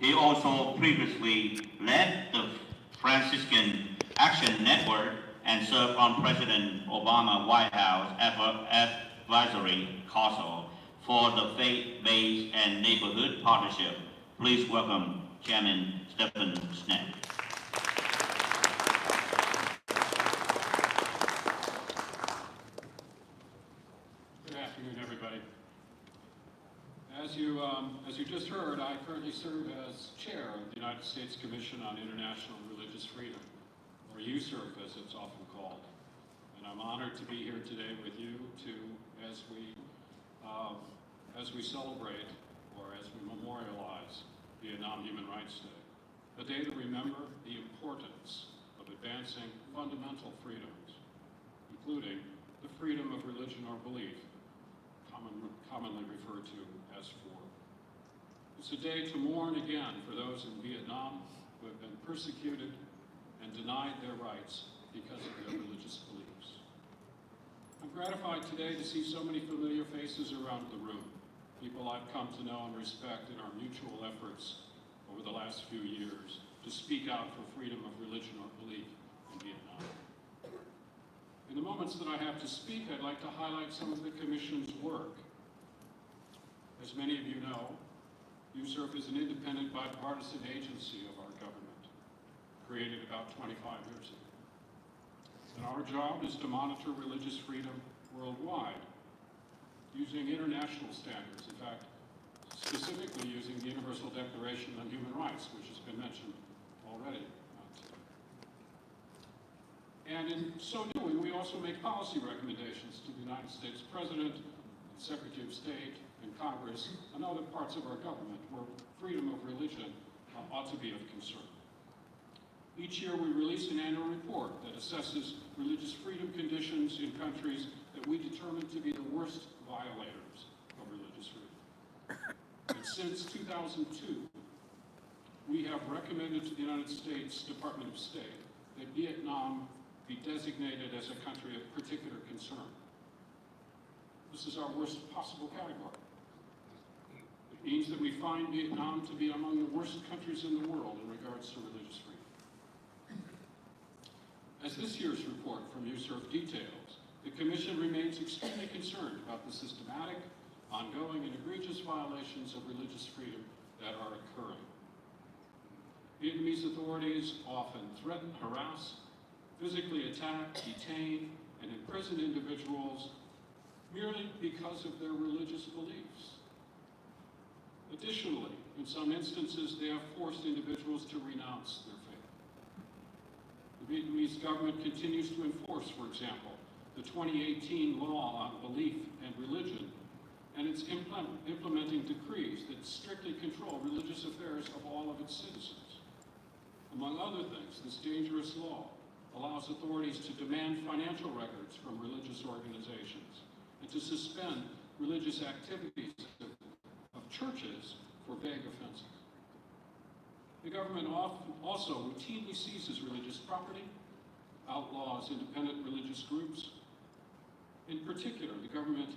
S1: He also previously led the Franciscan Action Network and served on President Obama's White House Advisory Council for the Faith-Based and Neighborhood Partnership. Please welcome Chairman Stephen Snell.
S8: Good afternoon, everybody. As you just heard, I currently serve as chair of the United States Commission on International Religious Freedom, or USERF as it's often called. And I'm honored to be here today with you as we celebrate or as we memorialize Vietnam Human Rights Day, a day to remember the importance of advancing fundamental freedoms, including the freedom of religion or belief, commonly referred to as FOR. It's a day to mourn again for those in Vietnam who have been persecuted and denied their rights because of their religious beliefs. I'm gratified today to see so many familiar faces around the room, people I've come to know and respect in our mutual efforts over the last few years to speak out for freedom of religion or belief in Vietnam. In the moments that I have to speak, I'd like to highlight some of the Commission's work. As many of you know, USERF is an independent bipartisan agency of our government, created about 25 years ago. And our job is to monitor religious freedom worldwide, using international standards, in fact, specifically using the Universal Declaration on Human Rights, which has been mentioned already today. And in so doing, we also make policy recommendations to the United States President, Secretary of State, and Congress, and other parts of our government where freedom of religion ought to be of concern. Each year we release an annual report that assesses religious freedom conditions in countries that we determine to be the worst violators of religious freedom. And since 2002, we have recommended to the United States Department of State that Vietnam be designated as a country of particular concern. This is our worst possible category. It means that we find Vietnam to be among the worst countries in the world in regards to religious freedom. As this year's report from USERF details, the Commission remains extremely concerned about the systematic, ongoing, and egregious violations of religious freedom that are occurring. Vietnamese authorities often threaten, harass, physically attack, detain, and imprison individuals merely because of their religious beliefs. Additionally, in some instances, they have forced individuals to renounce their faith. The Vietnamese government continues to enforce, for example, the 2018 law on belief and religion, and it's implementing decrees that strictly control religious affairs of all of its citizens. Among other things, this dangerous law allows authorities to demand financial records from religious organizations and to suspend religious activities of churches for vague offenses. The government also routinely seizes religious property, outlaws independent religious groups. In particular, the government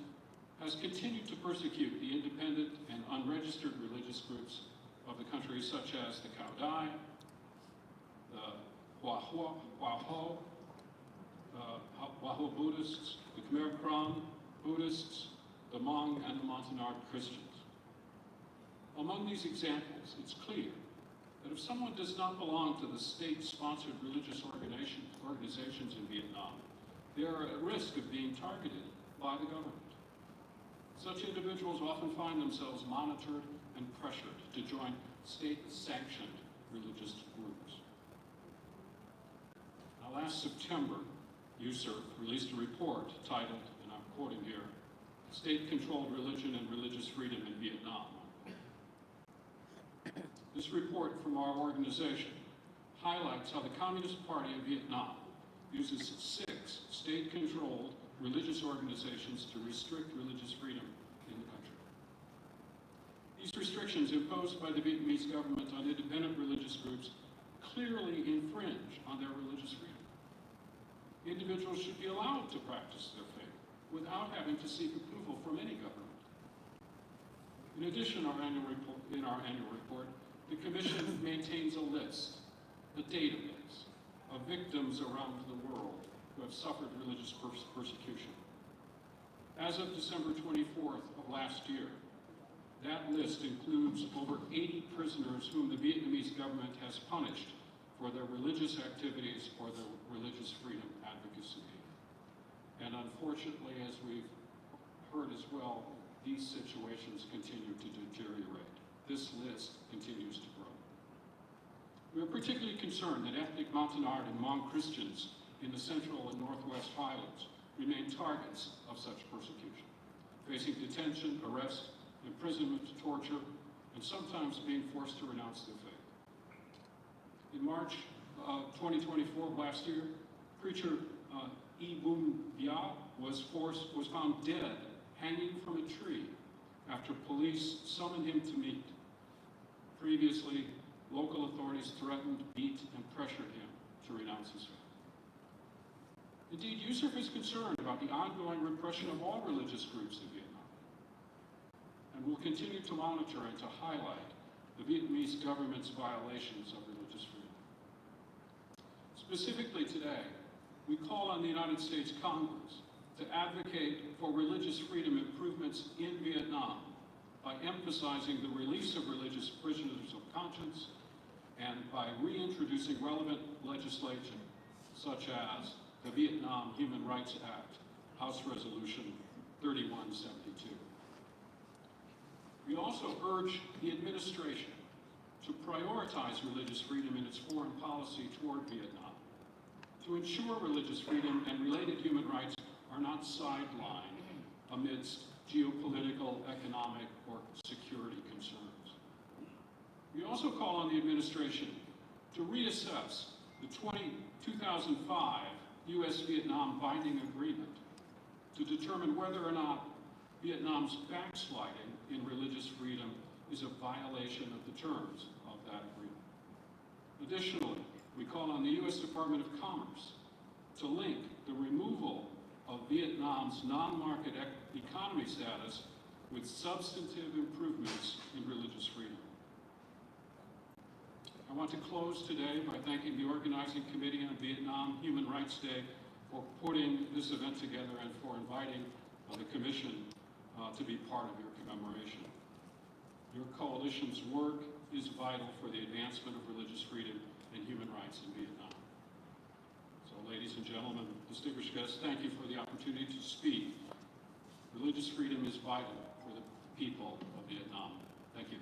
S8: has continued to persecute the independent and unregistered religious groups of the country, such as the Cao Dai, the Hua Buddhists, the Khmer Krom Buddhists, the Hmong, and the Montagnard Christians. Among these examples, it's clear that if someone does not belong to the state-sponsored religious organizations in Vietnam, they are at risk of being targeted by the government. Such individuals often find themselves monitored and pressured to join state-sanctioned religious groups. Now, last September, USERF released a report titled, and I'm quoting here, State-Controlled Religion and Religious Freedom in Vietnam. This report from our organization highlights how the Communist Party of Vietnam uses 6 state-controlled religious organizations to restrict religious freedom in the country. These restrictions imposed by the Vietnamese government on independent religious groups clearly infringe on their religious freedom. Individuals should be allowed to practice their faith without having to seek approval from any government. In addition, in our annual report, The Commission maintains a list, a database, of victims around the world who have suffered religious persecution. As of December 24th of last year, that list includes over 80 prisoners whom the Vietnamese government has punished for their religious activities or their religious freedom advocacy. And unfortunately, as we've heard as well, these situations continue to deteriorate. This list continues to grow. We are particularly concerned that ethnic Montagnard and Hmong Christians in the Central and Northwest Highlands remain targets of such persecution, facing detention, arrest, imprisonment, torture, and sometimes being forced to renounce their faith. In March 2024 of last year, preacher Y Bun Bia was found dead hanging from a tree after police summoned him to meet. Previously, local authorities threatened, beat, and pressured him to renounce his faith. Indeed, USERF is concerned about the ongoing repression of all religious groups in Vietnam, and will continue to monitor and to highlight the Vietnamese government's violations of religious freedom. Specifically today, we call on the United States Congress to advocate for religious freedom improvements in Vietnam by emphasizing the release of religious prisoners of conscience and by reintroducing relevant legislation such as the Vietnam Human Rights Act, House Resolution 3172. We also urge the administration to prioritize religious freedom in its foreign policy toward Vietnam, to ensure religious freedom and related human rights are not sidelined amidst geopolitical, economic, or security concerns. We also call on the administration to reassess the 2005 U.S.-Vietnam binding agreement to determine whether or not Vietnam's backsliding in religious freedom is a violation of the terms of that agreement. Additionally, we call on the U.S. Department of Commerce to link the removal of Vietnam's non-market economy status with substantive improvements in religious freedom. I want to close today by thanking the Organizing Committee on Vietnam Human Rights Day for putting this event together and for inviting the Commission to be part of your commemoration. Your coalition's work is vital for the advancement of religious freedom and human rights in Vietnam. So, ladies and gentlemen, distinguished guests, thank you for the opportunity to speak. Religious freedom is vital for the people of Vietnam. Thank you.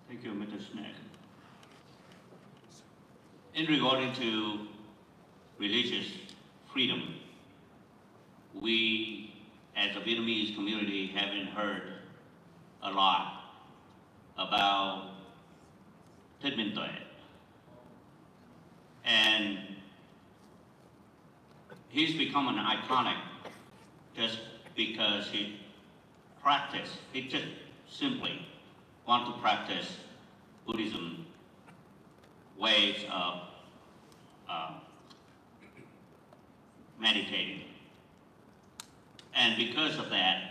S1: Thank you, Mr. Smith. In regarding to religious freedom, we, as a Vietnamese community, haven't heard a lot about Thích Minh Tuệ. And he's become an iconic just because he just simply want to practice Buddhism ways of meditating. And because of that,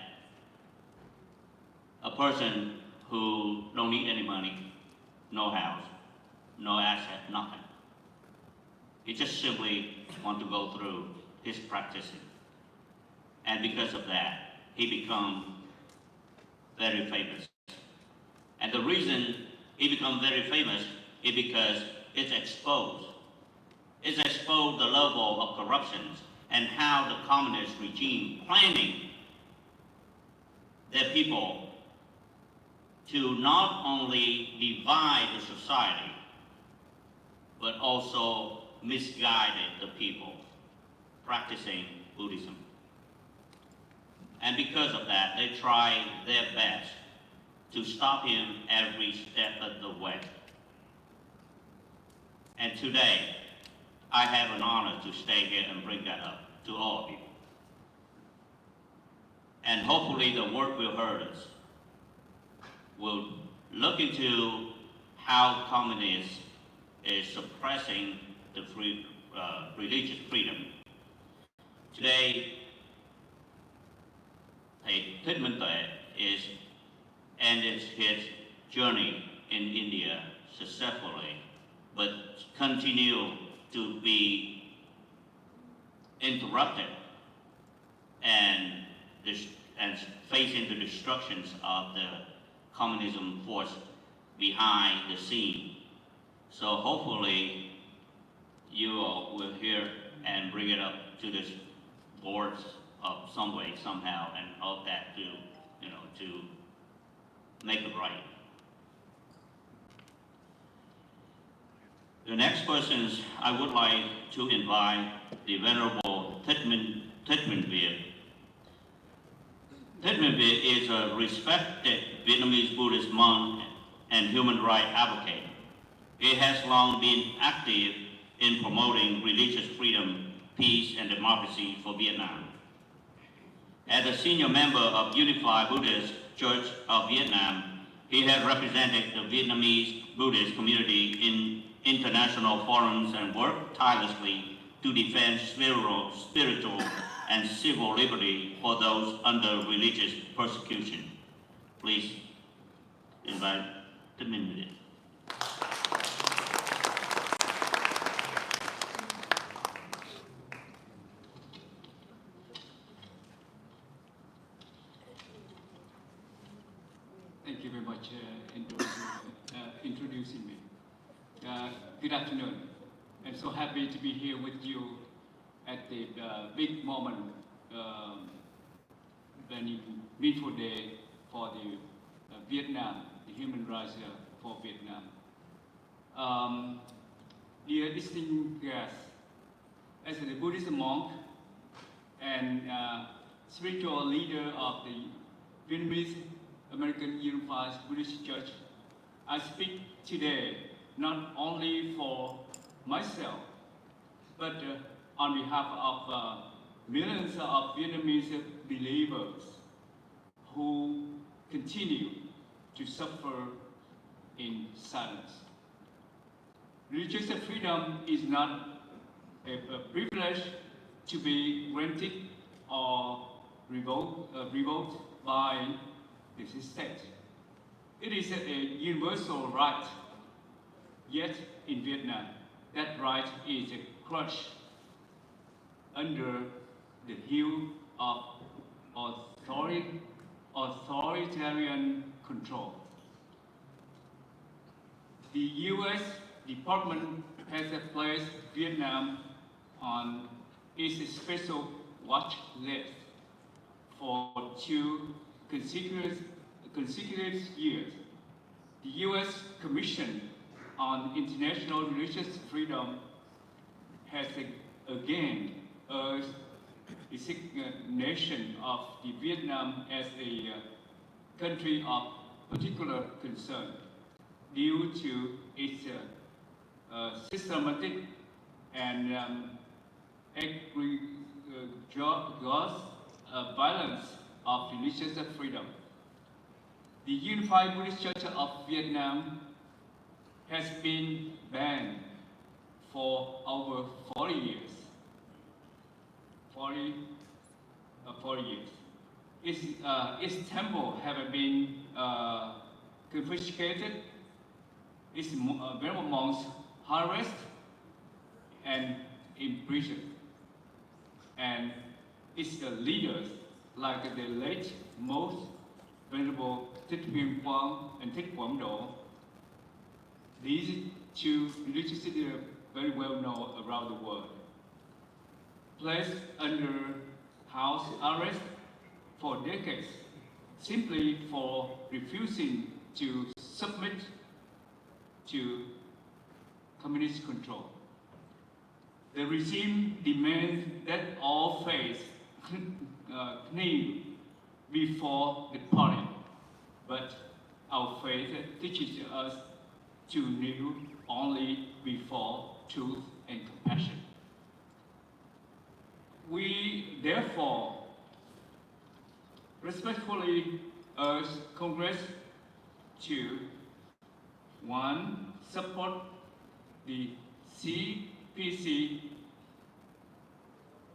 S1: a person who don't need any money, no house, no asset, nothing. He just simply want to go through his practicing. And because of that, he become very famous. And the reason he become very famous is because it's exposed the level of corruption and how the communist regime planning their people to not only divide the society, but also misguided the people practicing Buddhism. And because of that, they try their best to stop him every step of the way. And today, I have an honor to stay here and bring that up to all of you. And hopefully the work we heard will look into how communism is suppressing the religious freedom. Today, Thầy Thích Minh Tuệ is ended his journey in India successfully, but continue to be interrupted and facing the destructions of the communism force behind the scene. So hopefully you all will hear and bring it up to this board of some way, somehow, and hope that to make it right. The next persons I would like to invite the Venerable Thích Minh Việt. Thích Minh Việt is a respected Vietnamese Buddhist monk and human rights advocate. He has long been active in promoting religious freedom, peace, and democracy for Vietnam. As a senior member of Unified Buddhist Church of Vietnam, he has represented the Vietnamese Buddhist community in international forums and worked tirelessly to defend spiritual and civil liberty for those under religious persecution. Please invite the Minh.
S9: Thank you very much introducing me. Good afternoon. I'm so happy to be here with you at the big moment, very meaningful day for the Vietnam, the human rights for Vietnam. Dear distinguished guests, as a Buddhist monk and spiritual leader of the Vietnamese American Unified Buddhist Church, I speak today not only for myself, but on behalf of millions of Vietnamese believers who continue to suffer in silence. Religious freedom is not a privilege to be granted or revoked by the state. It is a universal right, yet in Vietnam, that right is crushed under the heel of authoritarian control. The U.S. Department has placed Vietnam on its special watch list for 2 consecutive years. The U.S. Commission on International Religious Freedom has again urged the designation of the Vietnam as a country of particular concern due to its systematic and egregious violence of religious freedom. The Unified Buddhist Church of Vietnam has been banned for over 40 years. 40 years. Its temple have been confiscated, its venerable monks harassed and imprisoned, and its leaders, like the late most Venerable Thích Nguyên Quang and Thích Quảng Độ, these 2 religious leaders very well known around the world, placed under house arrest for decades simply for refusing to submit to communist control. The regime demands that all faiths kneel before the party, but our faith teaches us to kneel only before truth and compassion. We therefore respectfully urge Congress to 1. Support the CPC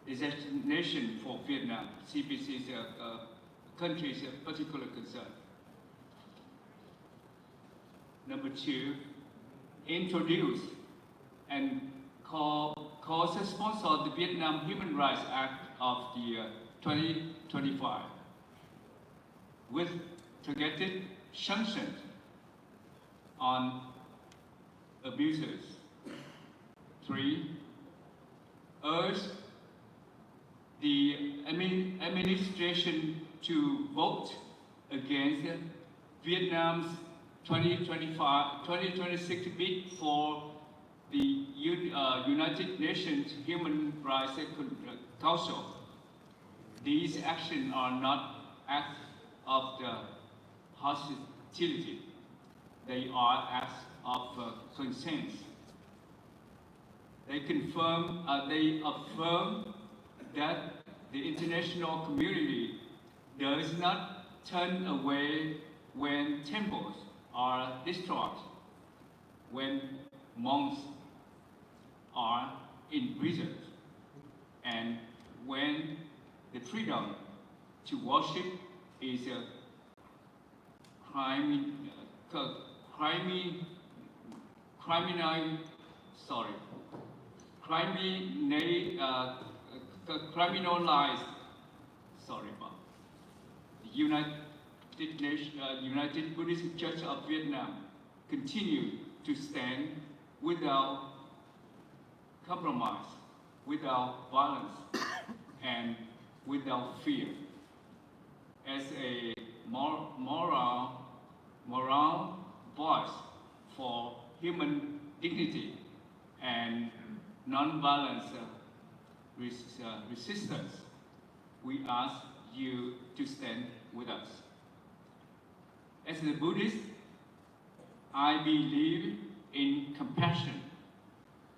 S9: is a nation for Vietnam. CPC is a country's particular concern. Number two, introduce and co-sponsor the Vietnam Human Rights Act of the 2025 with targeted sanctions on abusers. Three, urge the administration to vote against Vietnam's 2026 bid for the United Nations Human Rights Council. These actions are not acts of the hostility. They are acts of consent. They affirm that the international community does not turn away when temples are destroyed, when monks are imprisoned, and when the freedom to worship is criminalized. The United Buddhist Church of Vietnam continue to stand without compromise, without violence, and without fear. As a moral voice for human dignity and non-violence resistance, we ask you to stand with us. As a Buddhist, I believe in compassion,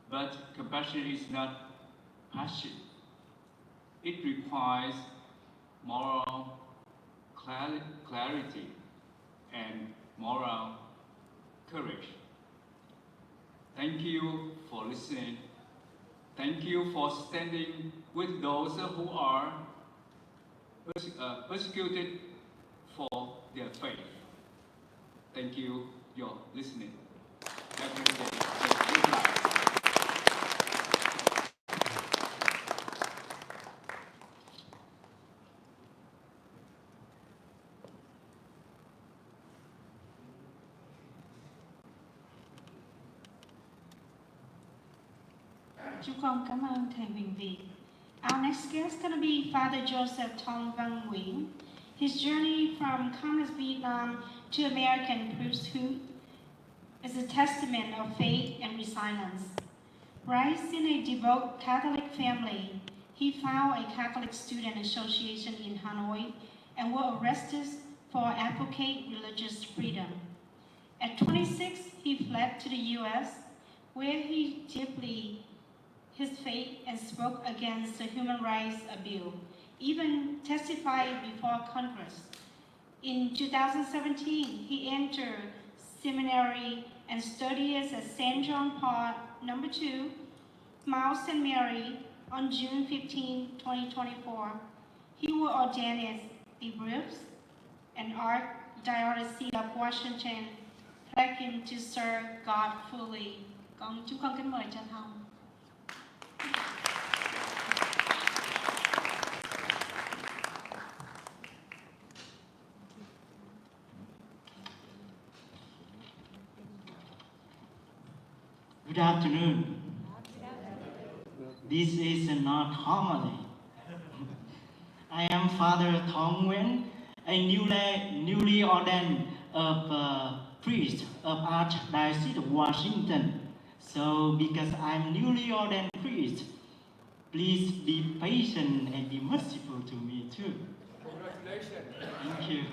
S9: but compassion is not passive. It requires moral clarity and moral courage. Thank you for listening. Thank you for standing with those who are persecuted for their faith. Thank you for listening. Have a great day. Good night.
S2: Chúng con cảm ơn Thầy Quyền Việt. Our next guest is going to be Father Joseph Thong Văn Nguyễn. His journey from communist Vietnam to American priesthood is a testament of faith and resilience. Raised in a devout Catholic family, he founded a Catholic Student Association in Hanoi and was arrested for advocating religious freedom. At 26, he fled to the U.S., where he deeply his faith and spoke against the human rights abuse, even testified before Congress. In 2017, he entered seminary and studied at St. John Paul II, Mount St. Mary on June 15, 2024. He was ordained as a bishop and Archdiocese of Washington, pledging to serve God fully. Chúng con kính mời cha Thông.
S10: Good afternoon. This is not homily. I am Father Thong Nguyen, a newly ordained priest of Archdiocese of Washington. So, because I'm newly ordained priest, please be patient and be merciful to me too. Congratulations. Thank you.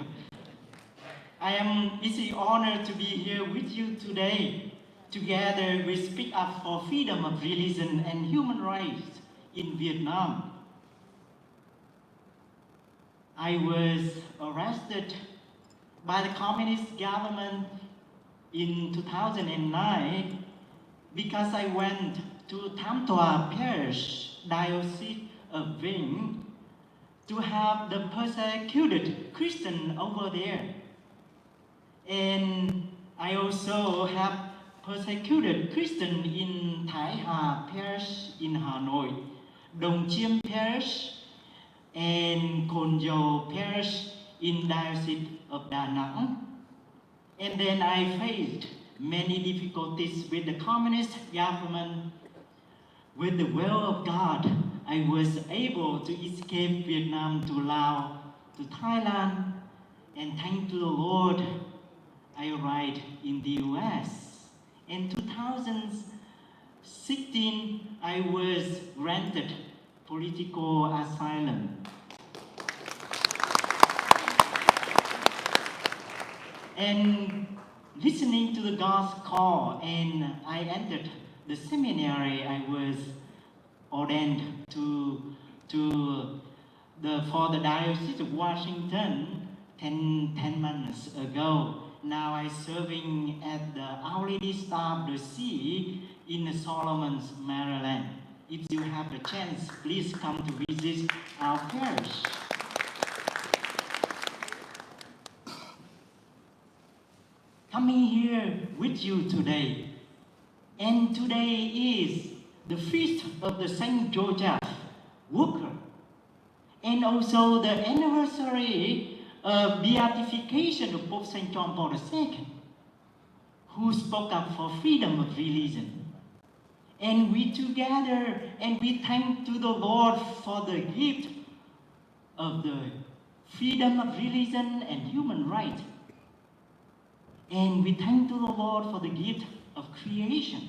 S10: It's an honor to be here with you today. Together, we speak up for freedom of religion and human rights in Vietnam. I was arrested by the communist government in 2009 because I went to Tam Toa Parish, Diocese a wing to have the persecuted Christian over there. And I also have persecuted Christian in Thái Hà Parish in Hanoi, Dong Chiêm Parish, and Con Dầu Parish in Diocese of Da Nang. And then I faced many difficulties with the communist government. With the will of God, I was able to escape Vietnam to Laos, to Thailand, and thanks to the Lord, I arrived in the US. In 2016, I was granted political asylum. And listening to the God's call, and I entered the seminary. I was ordained for the Diocese of Washington 10 months ago. Now I'm serving at the Our Lady Star of the Sea in Solomons, Maryland. If you have the chance, please come to visit our parish. Coming here with you today, and today is the feast of the Saint Joseph Worker, and also the anniversary of beatification of Pope Saint John Paul II, who spoke up for freedom of religion. And we together, and we thank to the Lord for the gift of the freedom of religion and human rights. And we thank to the Lord for the gift of creation.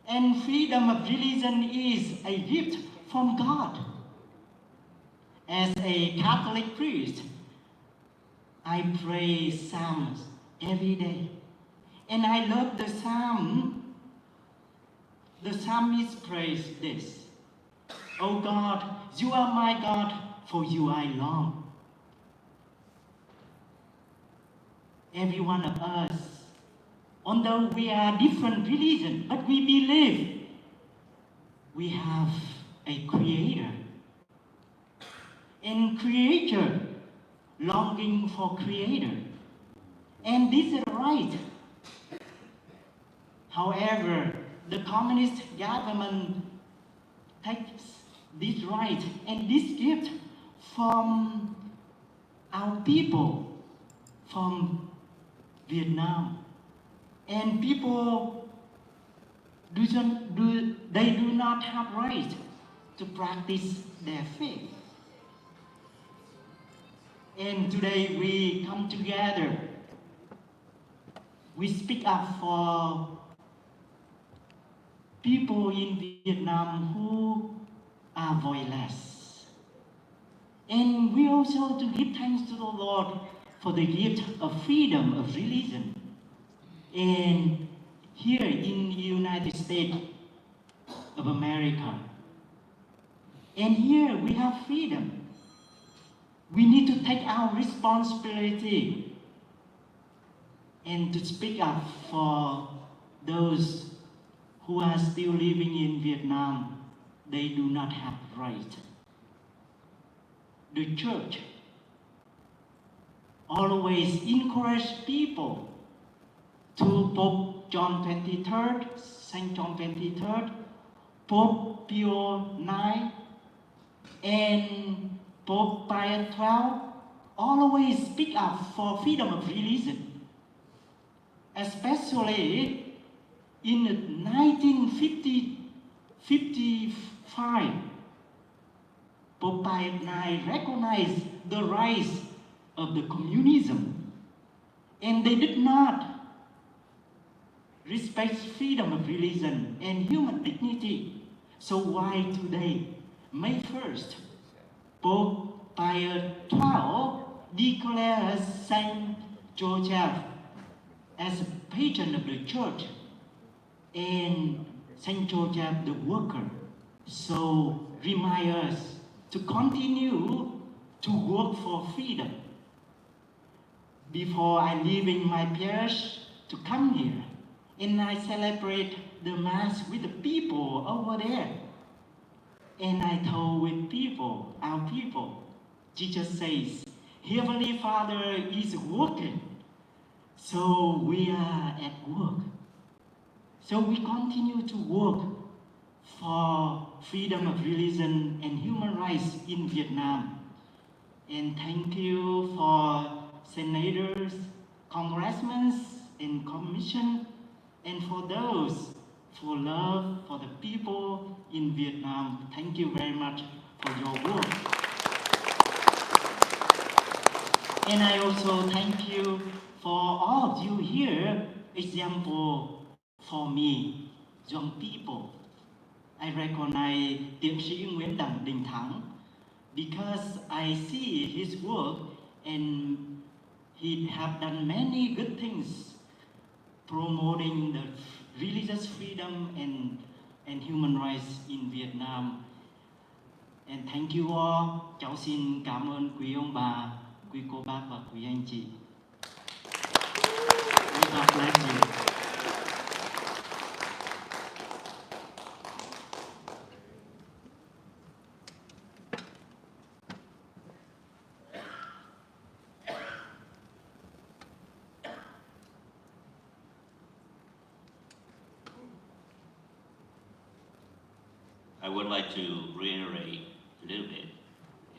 S10: And freedom of religion is a gift from God. As a Catholic priest, I pray psalms every day. And I love the psalm. The psalmist prays this: "O God, you are my God, for you I long." Every one of us, although we are different religions, but we believe we have a creator. And creator longing for creator. And this is right. However, the communist government takes this right and this gift from our people, from Vietnam. And people do not have right to practice their faith. And today we come together. We speak up for people in Vietnam who are voiceless. And we also to give thanks to the Lord for the gift of freedom of religion. And here in the United States of America. And here we have freedom. We need to take our responsibility and to speak up for those who are still living in Vietnam. They do not have right. The church always encourage people to Pope John 23rd, Saint John 23rd, Pope Pio IX, and Pope Pius XII always speak up for freedom of religion. Especially in 1955, Pope Pius IX recognized the rise of the communism, and they did not respect freedom of religion and human dignity. So why today, May 1st, Pope Pius XII declares Saint Joseph as a patron of the church and Saint Joseph the Worker. So remind us to continue to work for freedom. Before I leave in my parish to come here, and I celebrate the Mass with the people over there. And I told with people, our people, Jesus says, Heavenly Father is working. So we are at work. So we continue to work for freedom of religion and human rights in Vietnam. And thank you for senators, congressmen, and commission, and for those for love for the people in Vietnam. Thank you very much for your work. And I also thank you for all of you here, example for me, young people. I recognize tiến sĩ Nguyễn Đặng Đình Thắng because I see his work and he have done many good things promoting the religious freedom and human rights in Vietnam. And thank you all. Cháu xin cảm ơn quý ông bà, quý cô bác và quý anh chị. God bless you.
S1: I would like to reiterate a little bit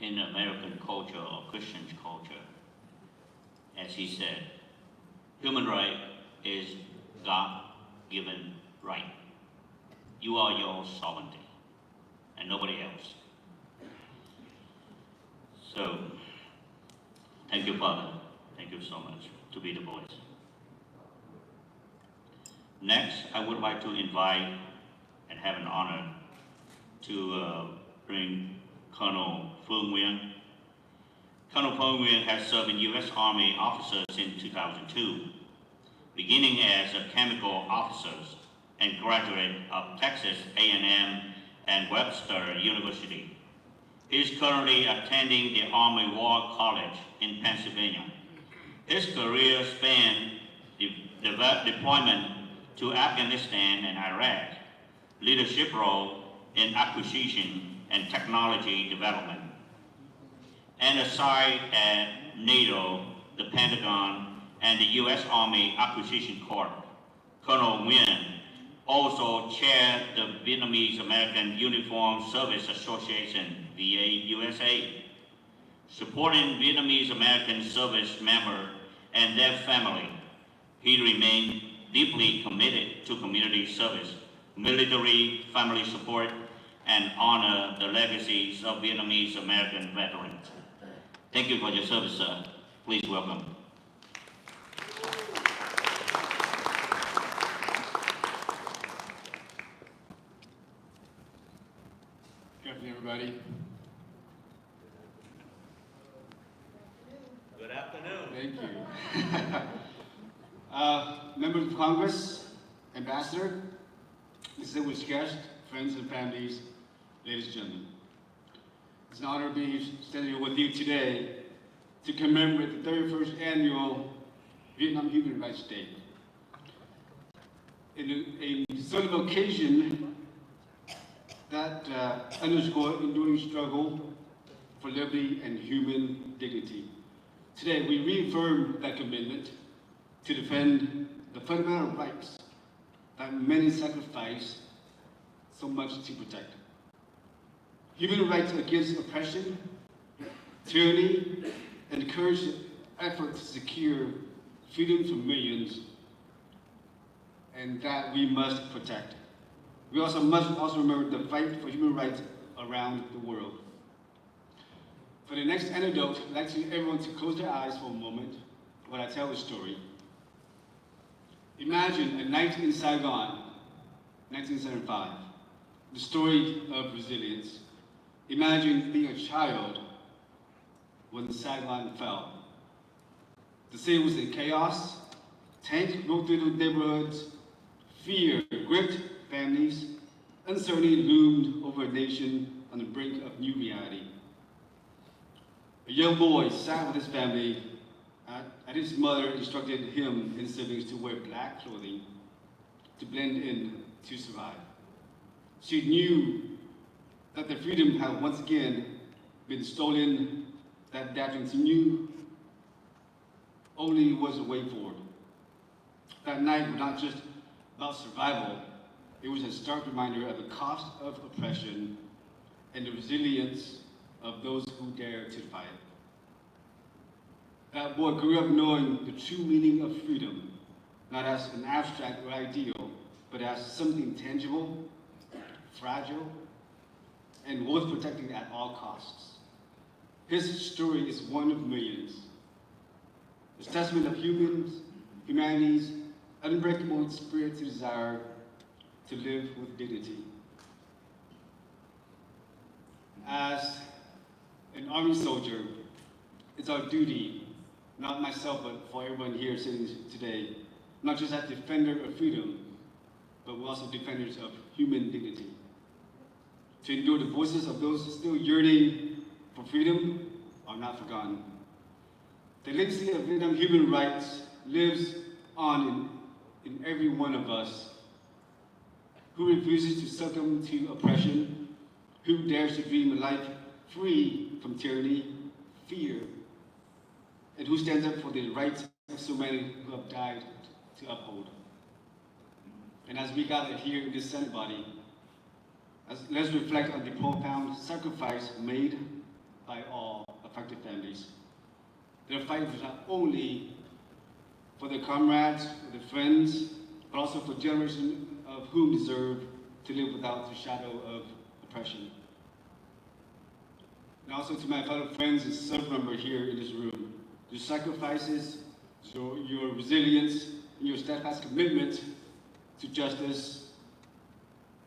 S1: in American culture or Christian culture. As he said, human right is God-given right. You are your sovereignty and nobody else. So, thank you, Father. Thank you so much to be the voice. Next, I would like to invite and have an honor to bring Colonel Phương Nguyen. Colonel Phương Nguyen has served in U.S. Army officers since 2002, beginning as a chemical officer and graduate of Texas A&M and Webster University. He is currently attending the Army War College in Pennsylvania. His career spanned deployment to Afghanistan and Iraq, leadership role in acquisition and technology development, and assigned at NATO, the Pentagon, and the U.S. Army Acquisition Corps. Colonel Nguyen also chaired the Vietnamese American Uniformed Service Association, VA-USA, supporting Vietnamese American service members and their family. He remained deeply committed to community service, military family support, and honor the legacies of Vietnamese American veterans. Thank you for your service, sir. Please welcome.
S11: Good afternoon, everybody.
S1: Good afternoon.
S11: Thank you. Members of Congress, Ambassador, distinguished guests, friends and families, ladies and gentlemen. It's an honor to be standing here with you today to commemorate the 31st Annual Vietnam Human Rights Day. In a solemn occasion that underscores enduring struggle for liberty and human dignity. Today, we reaffirm that commitment to defend the fundamental rights that many sacrifice so much to protect. Human rights against oppression, tyranny, and encourage efforts to secure freedom for millions, and that we must protect. We also must remember the fight for human rights around the world. For the next anecdote, I'd like everyone to close their eyes for a moment while I tell a story. Imagine a night in Saigon, 1975, the story of resilience. Imagine being a child when Saigon fell. The city was in chaos, tanks rode through the neighborhoods, fear gripped families, uncertainty loomed over a nation on the brink of new reality. A young boy sat with his family and his mother instructed him and siblings to wear black clothing to blend in to survive. She knew that the freedom had once again been stolen, that Daphne knew only was a way forward. That night was not just about survival, it was a stark reminder of the cost of oppression and the resilience of those who dare to fight. That boy grew up knowing the true meaning of freedom, not as an abstract or ideal, but as something tangible, fragile, and worth protecting at all costs. His story is one of millions. It's a testament of humanity's unbreakable spirit to desire to live with dignity. As an Army soldier, it's our duty, not myself, but for everyone here sitting today, not just as defender of freedom, but we're also defenders of human dignity. To endure the voices of those still yearning for freedom are not forgotten. The legacy of Vietnam human rights lives on in every one of us who refuses to succumb to oppression, who dares to dream a life free from tyranny, fear, and who stands up for the rights of so many who have died to uphold. And as we gather here in this Senate body, let's reflect on the profound sacrifice made by all affected families. Their fight was not only for their comrades, for their friends, but also for generations of whom deserve to live without the shadow of oppression. And also to my fellow friends and service members here in this room, your sacrifices, your resilience, and your steadfast commitment to justice.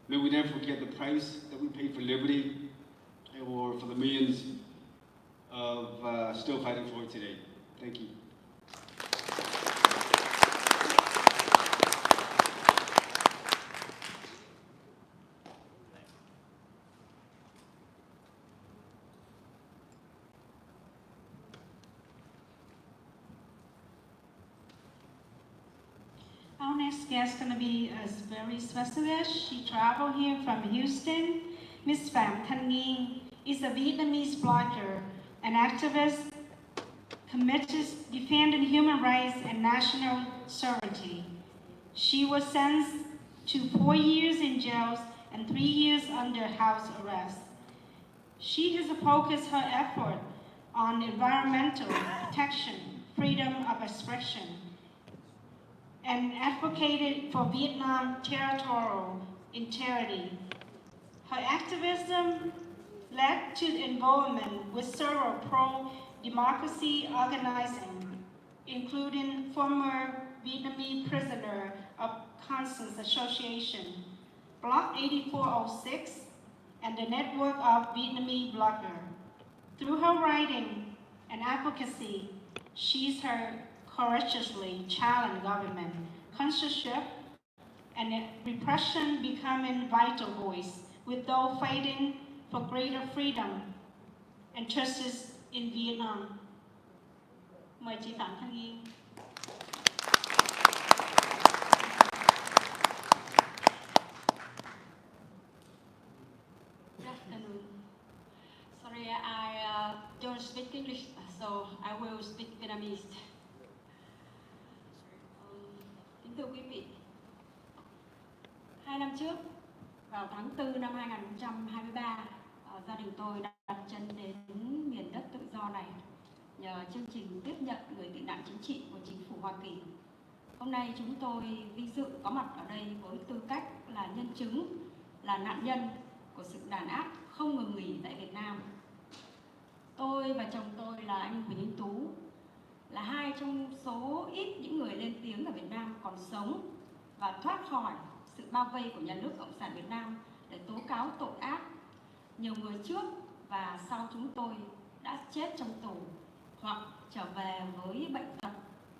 S11: May we never forget the price that we paid for liberty, or for the millions of still fighting for it today. Thank you.
S2: Our next guest is going to be a very special guest. She traveled here from Houston. Ms. Phạm Thanh Nghiên is a Vietnamese blogger, an activist committed to defending human rights and national sovereignty. She was sentenced to 4 years in jail and 3 years under house arrest. She has focused her effort on environmental protection, freedom of expression, and advocated for Vietnam territorial integrity. Her activism led to involvement with several pro-democracy organizations, including former Vietnamese prisoner of Conscience Association, Bloc 8406, and the network of Vietnamese bloggers. Through her writing and advocacy, she's courageously challenged government, censorship, and repression, becoming vital voice with those fighting for greater freedom and justice in Vietnam. Mời chị Phạm Thanh Nghiên.
S12: Good afternoon. Sorry, I don't speak English, so I will speak Vietnamese. Kính thưa quý vị, 2 năm trước, vào tháng 4 năm 2023, gia đình tôi đã đặt chân đến miền đất tự do này nhờ chương trình tiếp nhận người tị nạn chính trị của chính phủ Hoa Kỳ. Hôm nay chúng tôi vinh dự có mặt ở đây với tư cách là nhân chứng, là nạn nhân của sự đàn áp không ngừng nghỉ tại Việt Nam. Tôi và chồng tôi là anh Quyền Tú là hai trong số ít những người lên tiếng ở Việt Nam còn sống và thoát khỏi sự bao vây của nhà nước Cộng sản Việt Nam để tố cáo tội ác. Nhiều người trước và sau chúng tôi đã chết trong tù hoặc trở về với bệnh tật,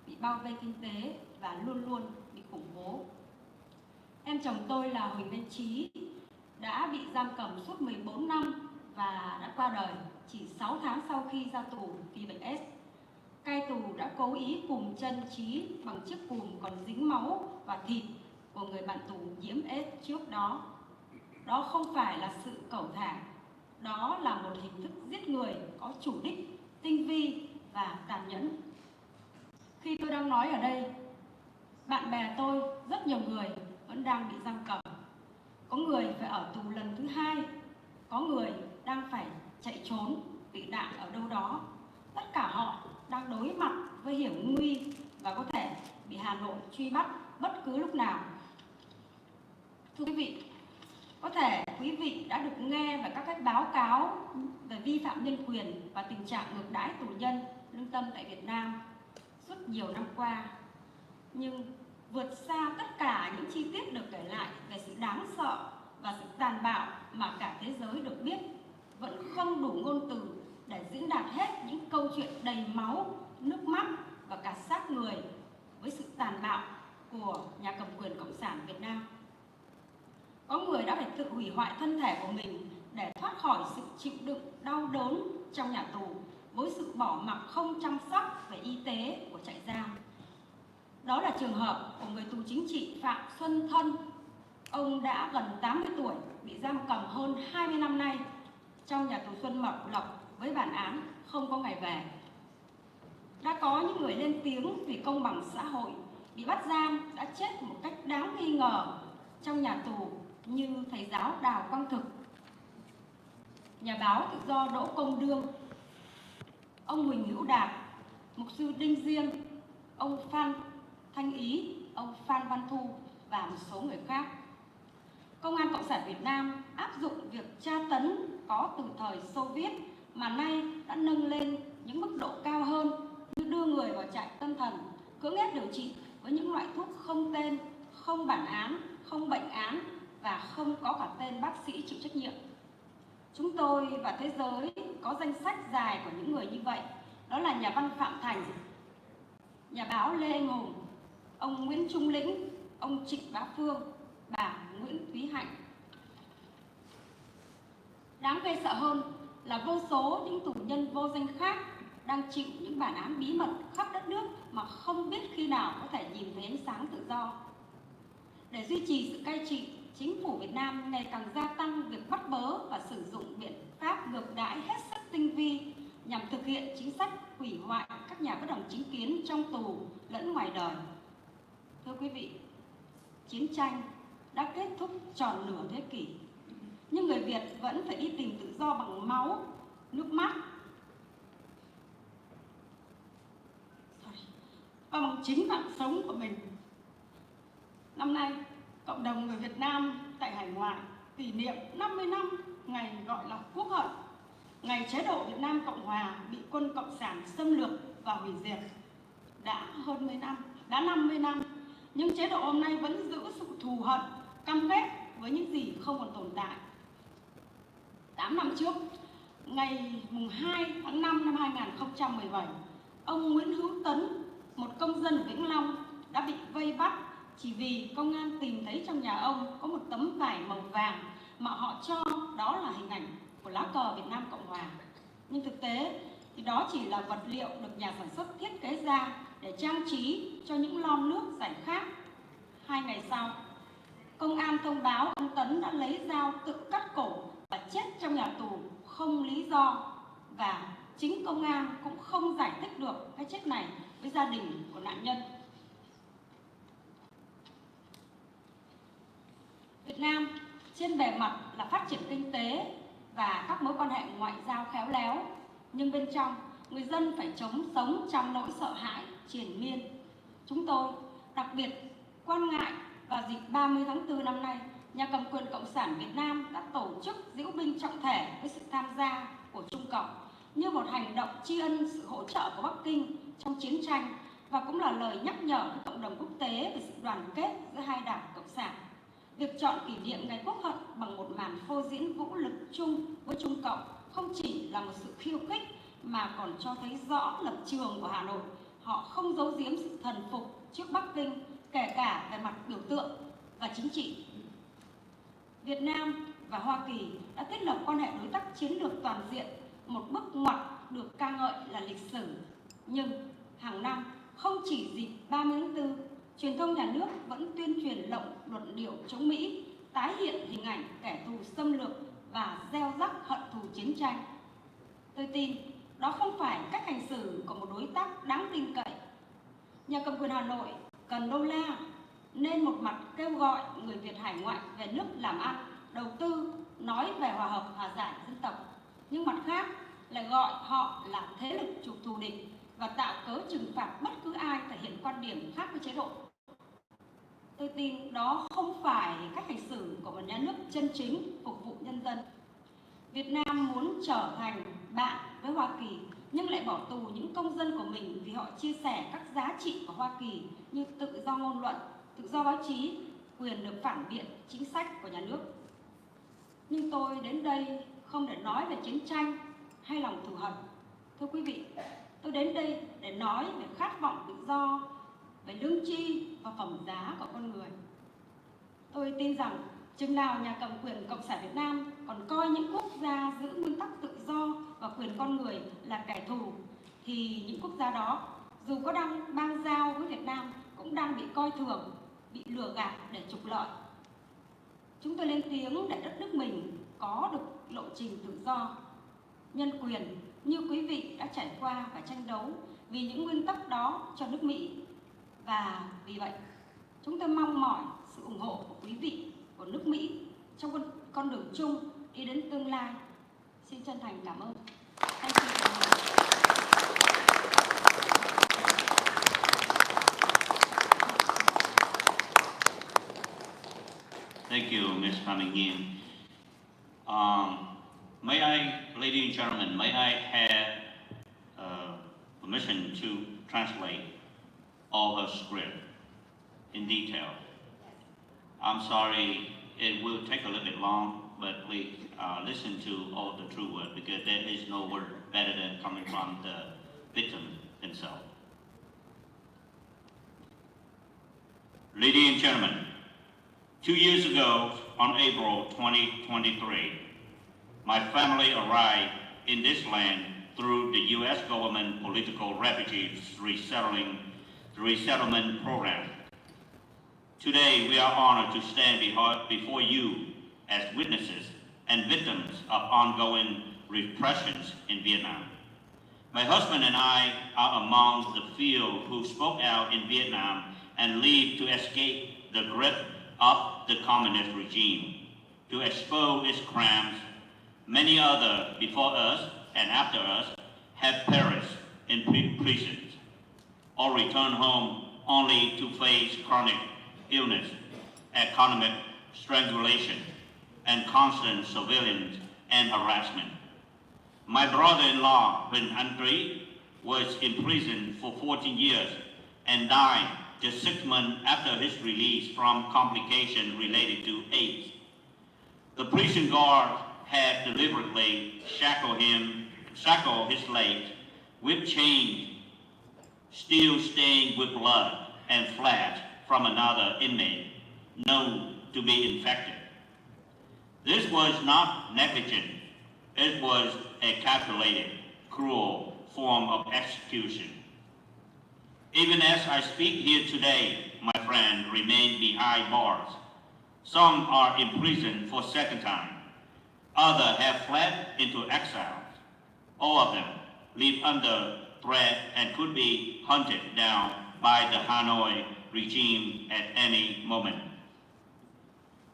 S12: bị bao vây kinh tế và luôn luôn bị khủng bố. Em chồng tôi là Huỳnh Văn Trí đã bị giam cầm suốt 14 năm và đã qua đời chỉ 6 tháng sau khi ra tù vì bệnh AIDS. Cai tù đã cố ý cùm chân Trí bằng chiếc cùm còn dính máu và thịt của người bạn tù nhiễm AIDS trước đó. Đó không phải là sự cẩu thả đó là một hình thức giết người có chủ đích, tinh vi và tàn nhẫn. Khi tôi đang nói ở đây, bạn bè tôi, rất nhiều người vẫn đang bị giam cầm. Có người phải ở tù lần thứ 2, có người đang phải chạy trốn, tị nạn ở đâu đó. Tất cả họ đang đối mặt với hiểm nguy và có thể bị Hà Nội truy bắt bất cứ lúc nào. Thưa quý vị, có thể quý vị đã được nghe về các cách báo cáo về vi phạm nhân quyền và tình trạng ngược đãi tù nhân lương tâm tại Việt Nam suốt nhiều năm qua. Nhưng vượt xa tất cả những chi tiết được kể lại về sự đáng sợ và sự tàn bạo mà cả thế giới được biết, vẫn không đủ ngôn từ để diễn đạt hết những câu chuyện đầy máu, nước mắt và cả xác người với sự tàn bạo của nhà cầm quyền Cộng sản Việt Nam. Có người đã phải tự hủy hoại thân thể của mình để thoát khỏi sự chịu đựng đau đớn trong nhà tù với sự bỏ mặc không chăm sóc về y tế của trại giam. Đó là trường hợp của người tù chính trị Phạm Xuân Thân. Ông đã gần 80 tuổi, bị giam cầm hơn 20 năm nay trong nhà tù Xuân Mộc Lộc với bản án không có ngày về. Đã có những người lên tiếng vì công bằng xã hội, bị bắt giam đã chết một cách đáng nghi ngờ trong nhà tù như thầy giáo Đào Quang Thực, nhà báo tự do Đỗ Công Đương, ông Huỳnh Hữu Đạt, mục sư Đinh Diên, ông Phan Thanh Ý, ông Phan Văn Thu và một số người khác. Công an Cộng sản Việt Nam áp dụng việc tra tấn có từ thời Xô Viết mà nay đã nâng lên những mức độ cao hơn, như đưa người vào trại tâm thần, cưỡng ép điều trị với những loại thuốc không tên, không bản án, không bệnh án và không có cả tên bác sĩ chịu trách nhiệm. Chúng tôi và thế giới có danh sách dài của những người như vậy. Đó là nhà văn Phạm Thành, nhà báo Lê Anh Hùng, ông Nguyễn Trung Lĩnh, ông Trịnh Bá Phương, bà Nguyễn Thúy Hạnh. Đáng gây sợ hơn là vô số những tù nhân vô danh khác đang chịu những bản án bí mật khắp đất nước mà không biết khi nào có thể nhìn thấy ánh sáng tự do. Để duy trì sự cai trị, chính phủ Việt Nam ngày càng gia tăng việc bắt bớ và sử dụng biện pháp ngược đãi hết sức tinh vi nhằm thực hiện chính sách hủy hoại các nhà bất đồng chính kiến trong tù lẫn ngoài đời. Thưa quý vị, chiến tranh đã kết thúc tròn nửa thế kỷ, nhưng người Việt vẫn phải đi tìm tự do bằng máu, nước mắt và bằng chính mạng sống của mình. Năm nay, cộng đồng người Việt Nam tại hải ngoại kỷ niệm 50 năm ngày gọi là Quốc hận, ngày chế độ Việt Nam Cộng Hòa bị quân Cộng sản xâm lược và hủy diệt. Đã 50 năm, nhưng chế độ hôm nay vẫn giữ sự thù hận, căm ghét với những gì không còn tồn tại. 8 năm trước, ngày 2 tháng 5 năm 2017, ông Nguyễn Hữu Tấn, một công dân ở Vĩnh Long, đã bị vây bắt chỉ vì công an tìm thấy trong nhà ông có một tấm vải màu vàng mà họ cho đó là hình ảnh của lá cờ Việt Nam Cộng Hòa. Nhưng thực tế thì đó chỉ là vật liệu được nhà sản xuất thiết kế ra để trang trí cho những lon nước giải khát. 2 ngày sau, công an thông báo ông Tấn đã lấy dao tự cắt cổ và chết trong nhà tù không lý do, và chính công an cũng không giải thích được cái chết này với gia đình của nạn nhân. Việt Nam trên bề mặt là phát triển kinh tế và các mối quan hệ ngoại giao khéo léo, nhưng bên trong người dân phải sống trong nỗi sợ hãi triền miên. Chúng tôi đặc biệt quan ngại vào dịp 30 tháng 4 năm nay, nhà cầm quyền Cộng sản Việt Nam đã tổ chức diễu binh trọng thể với sự tham gia của Trung Cộng như một hành động tri ân sự hỗ trợ của Bắc Kinh trong chiến tranh, và cũng là lời nhắc nhở với cộng đồng quốc tế về sự đoàn kết giữa hai đảng Cộng sản. Việc chọn kỷ niệm ngày Quốc hận bằng một màn phô diễn vũ lực chung với Trung Cộng không chỉ là một sự khiêu khích mà còn cho thấy rõ lập trường của Hà Nội. Họ không giấu giếm sự thần phục trước Bắc Kinh, kể cả về mặt biểu tượng và chính trị. Việt Nam và Hoa Kỳ đã thiết lập quan hệ đối tác chiến lược toàn diện, một bước ngoặt được ca ngợi là lịch sử. Nhưng hàng năm, không chỉ dịp 30 tháng 4, truyền thông nhà nước vẫn tuyên truyền lộng luận điệu chống Mỹ, tái hiện hình ảnh kẻ thù xâm lược và gieo rắc hận thù chiến tranh. Tôi tin đó không phải cách hành xử của một đối tác đáng tin cậy. Nhà cầm quyền Hà Nội cần đô la, nên một mặt kêu gọi người Việt hải ngoại về nước làm ăn, đầu tư, nói về hòa hợp hòa giải dân tộc, nhưng mặt khác lại gọi họ là thế lực chủ thù địch và tạo cớ trừng phạt bất cứ ai thể hiện quan điểm khác với chế độ. Tôi tin đó không phải cách hành xử của một nhà nước chân chính phục vụ nhân dân. Việt Nam muốn trở thành bạn với Hoa Kỳ nhưng lại bỏ tù những công dân của mình vì họ chia sẻ các giá trị của Hoa Kỳ như tự do ngôn luận, tự do báo chí, quyền được phản biện chính sách của nhà nước. Nhưng tôi đến đây không để nói về chiến tranh hay lòng thù hận. Thưa quý vị, tôi đến đây để nói về khát vọng tự do, về lương tri và phẩm giá của con người. Tôi tin rằng chừng nào nhà cầm quyền Cộng sản Việt Nam còn coi những quốc gia giữ nguyên tắc tự do và quyền con người là kẻ thù, thì những quốc gia đó dù có đang bang giao với Việt Nam cũng đang bị coi thường, bị lừa gạt để trục lợi. Chúng tôi lên tiếng để đất nước mình có được lộ trình tự do, nhân quyền như quý vị đã trải qua và tranh đấu vì những nguyên tắc đó cho nước Mỹ. Và vì vậy, chúng tôi mong mỏi sự ủng hộ của quý vị, của nước Mỹ trong con đường chung đi đến tương lai. Xin chân thành cảm ơn. Thank you.
S1: Thank you, Ms. Coming in. May I, ladies and gentlemen, may I have permission to translate all her script in detail? I'm sorry, it will take a little bit long, but please listen to all the true words, because there is no word better than coming from the victim himself. Ladies and gentlemen, 2 years ago, on April 2023, my family arrived in this land through the U.S. government political refugees resettlement program. Today, we are honored to stand before you as witnesses and victims of ongoing repressions in Vietnam. My husband and I are among the few who spoke out in Vietnam and lived to escape the grip of the communist regime, to expose its crimes. Many others before us and after us have perished in prisons or returned home only to face chronic illness, economic strangulation, and constant surveillance and harassment. My brother-in-law, Huỳnh Anh Trí, was imprisoned for 14 years and died just 6 months after his release from complications related to AIDS. The prison guard had deliberately shackled his legs with chains still stained with blood and flesh from another inmate known to be infected. This was not negligent. It was a calculated, cruel form of execution. Even as I speak here today, my friends remain behind bars. Some are imprisoned for second time. Others have fled into exile. All of them live under threat and could be hunted down by the Hanoi regime at any moment.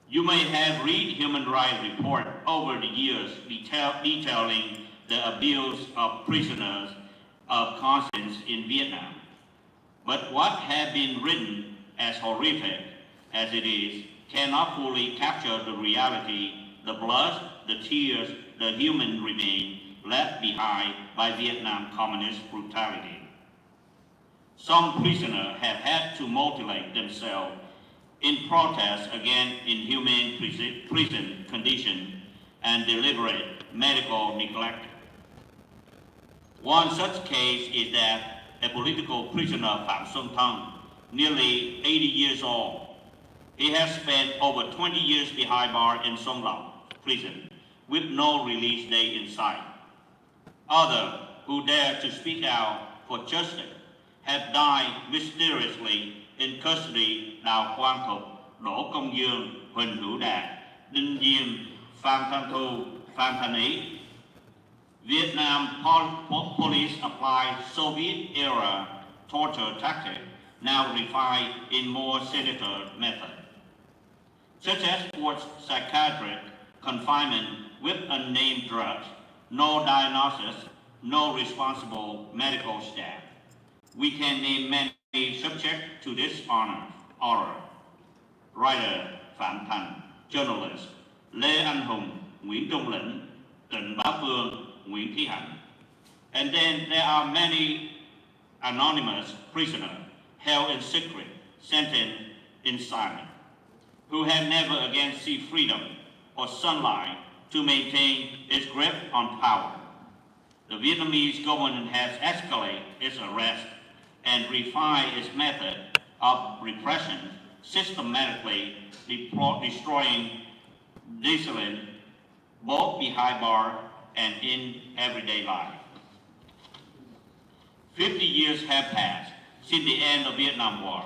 S1: You may have read human rights reports over the years detailing the abuse of prisoners of conscience in Vietnam. But what has been written, as horrific as it is, cannot fully capture the reality, the blood, the tears, the human remains left behind by Vietnam communist brutality. Some prisoners have had to mutilate themselves in protest against inhumane prison conditions and deliberate medical neglect. One such case is that a political prisoner, Phạm Xuân Thăng, nearly 80 years old. He has spent over 20 years behind bars in Sông Lộc prison with no release date in sight. Others who dare to speak out for justice have died mysteriously in custody. Đào Quang Thục, Đỗ Công Dương, Huỳnh Hữu Đạt, Đinh Diêm, Pham Thanh Thu, Pham Thanh Ý. Vietnam police apply Soviet-era torture tactic, now refined in more sinister method, such as forced psychiatric confinement with unnamed drugs, no diagnosis, no responsible medical staff. We can name many subject to this horror. Writer Phạm Thành, journalist Lê Anh Hùng, Nguyễn Trung Lĩnh, Trịnh Bá Phương, Nguyễn Thí Hạnh. And then there are many anonymous prisoners held in secret, sentenced in silence, who have never again seen freedom or sunlight to maintain its grip on power. The Vietnamese government has escalated its arrest and refined its method of repression, systematically destroying discipline both behind bars and in everyday life. 50 years have passed since the end of Vietnam War,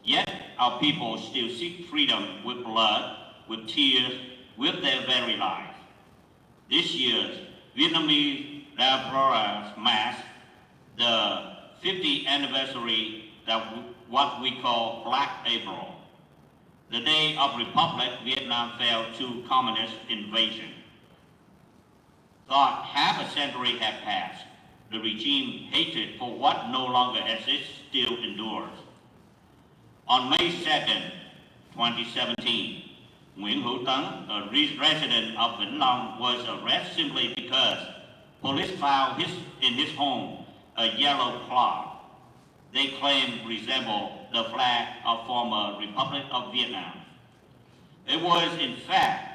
S1: yet our people still seek freedom with blood, with tears, with their very life. This year's Vietnamese diaspora marks the 50th anniversary of what we call Black April, the day of Republic Vietnam fell to communist invasion. Thought half a century had passed. The regime hatred for what no longer exists still endures. On May 2nd, 2017, Nguyễn Hữu Tấn, a resident of Vĩnh Long, was arrested simply because police found in his home a yellow cloth they claimed resembled the flag of former Republic of Vietnam. It was in fact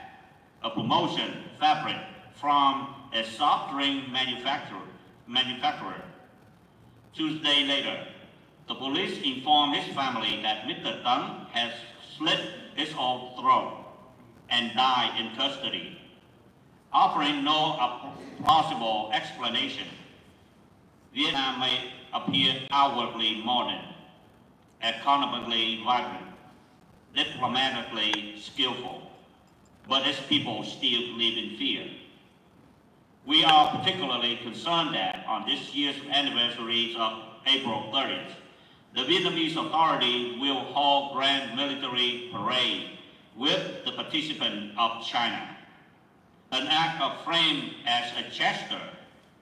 S1: a promotion fabric from a soft drink manufacturer. 2 days later, the police informed his family that Mr. Tấn has slit his own throat and died in custody, offering no plausible explanation. Vietnam may appear outwardly modern, economically vibrant, diplomatically skillful, but its people still live in fear. We are particularly concerned that on this year's anniversary of April 30th, the Vietnamese authorities will hold grand military parade with the participants of China, an act of framed as a gesture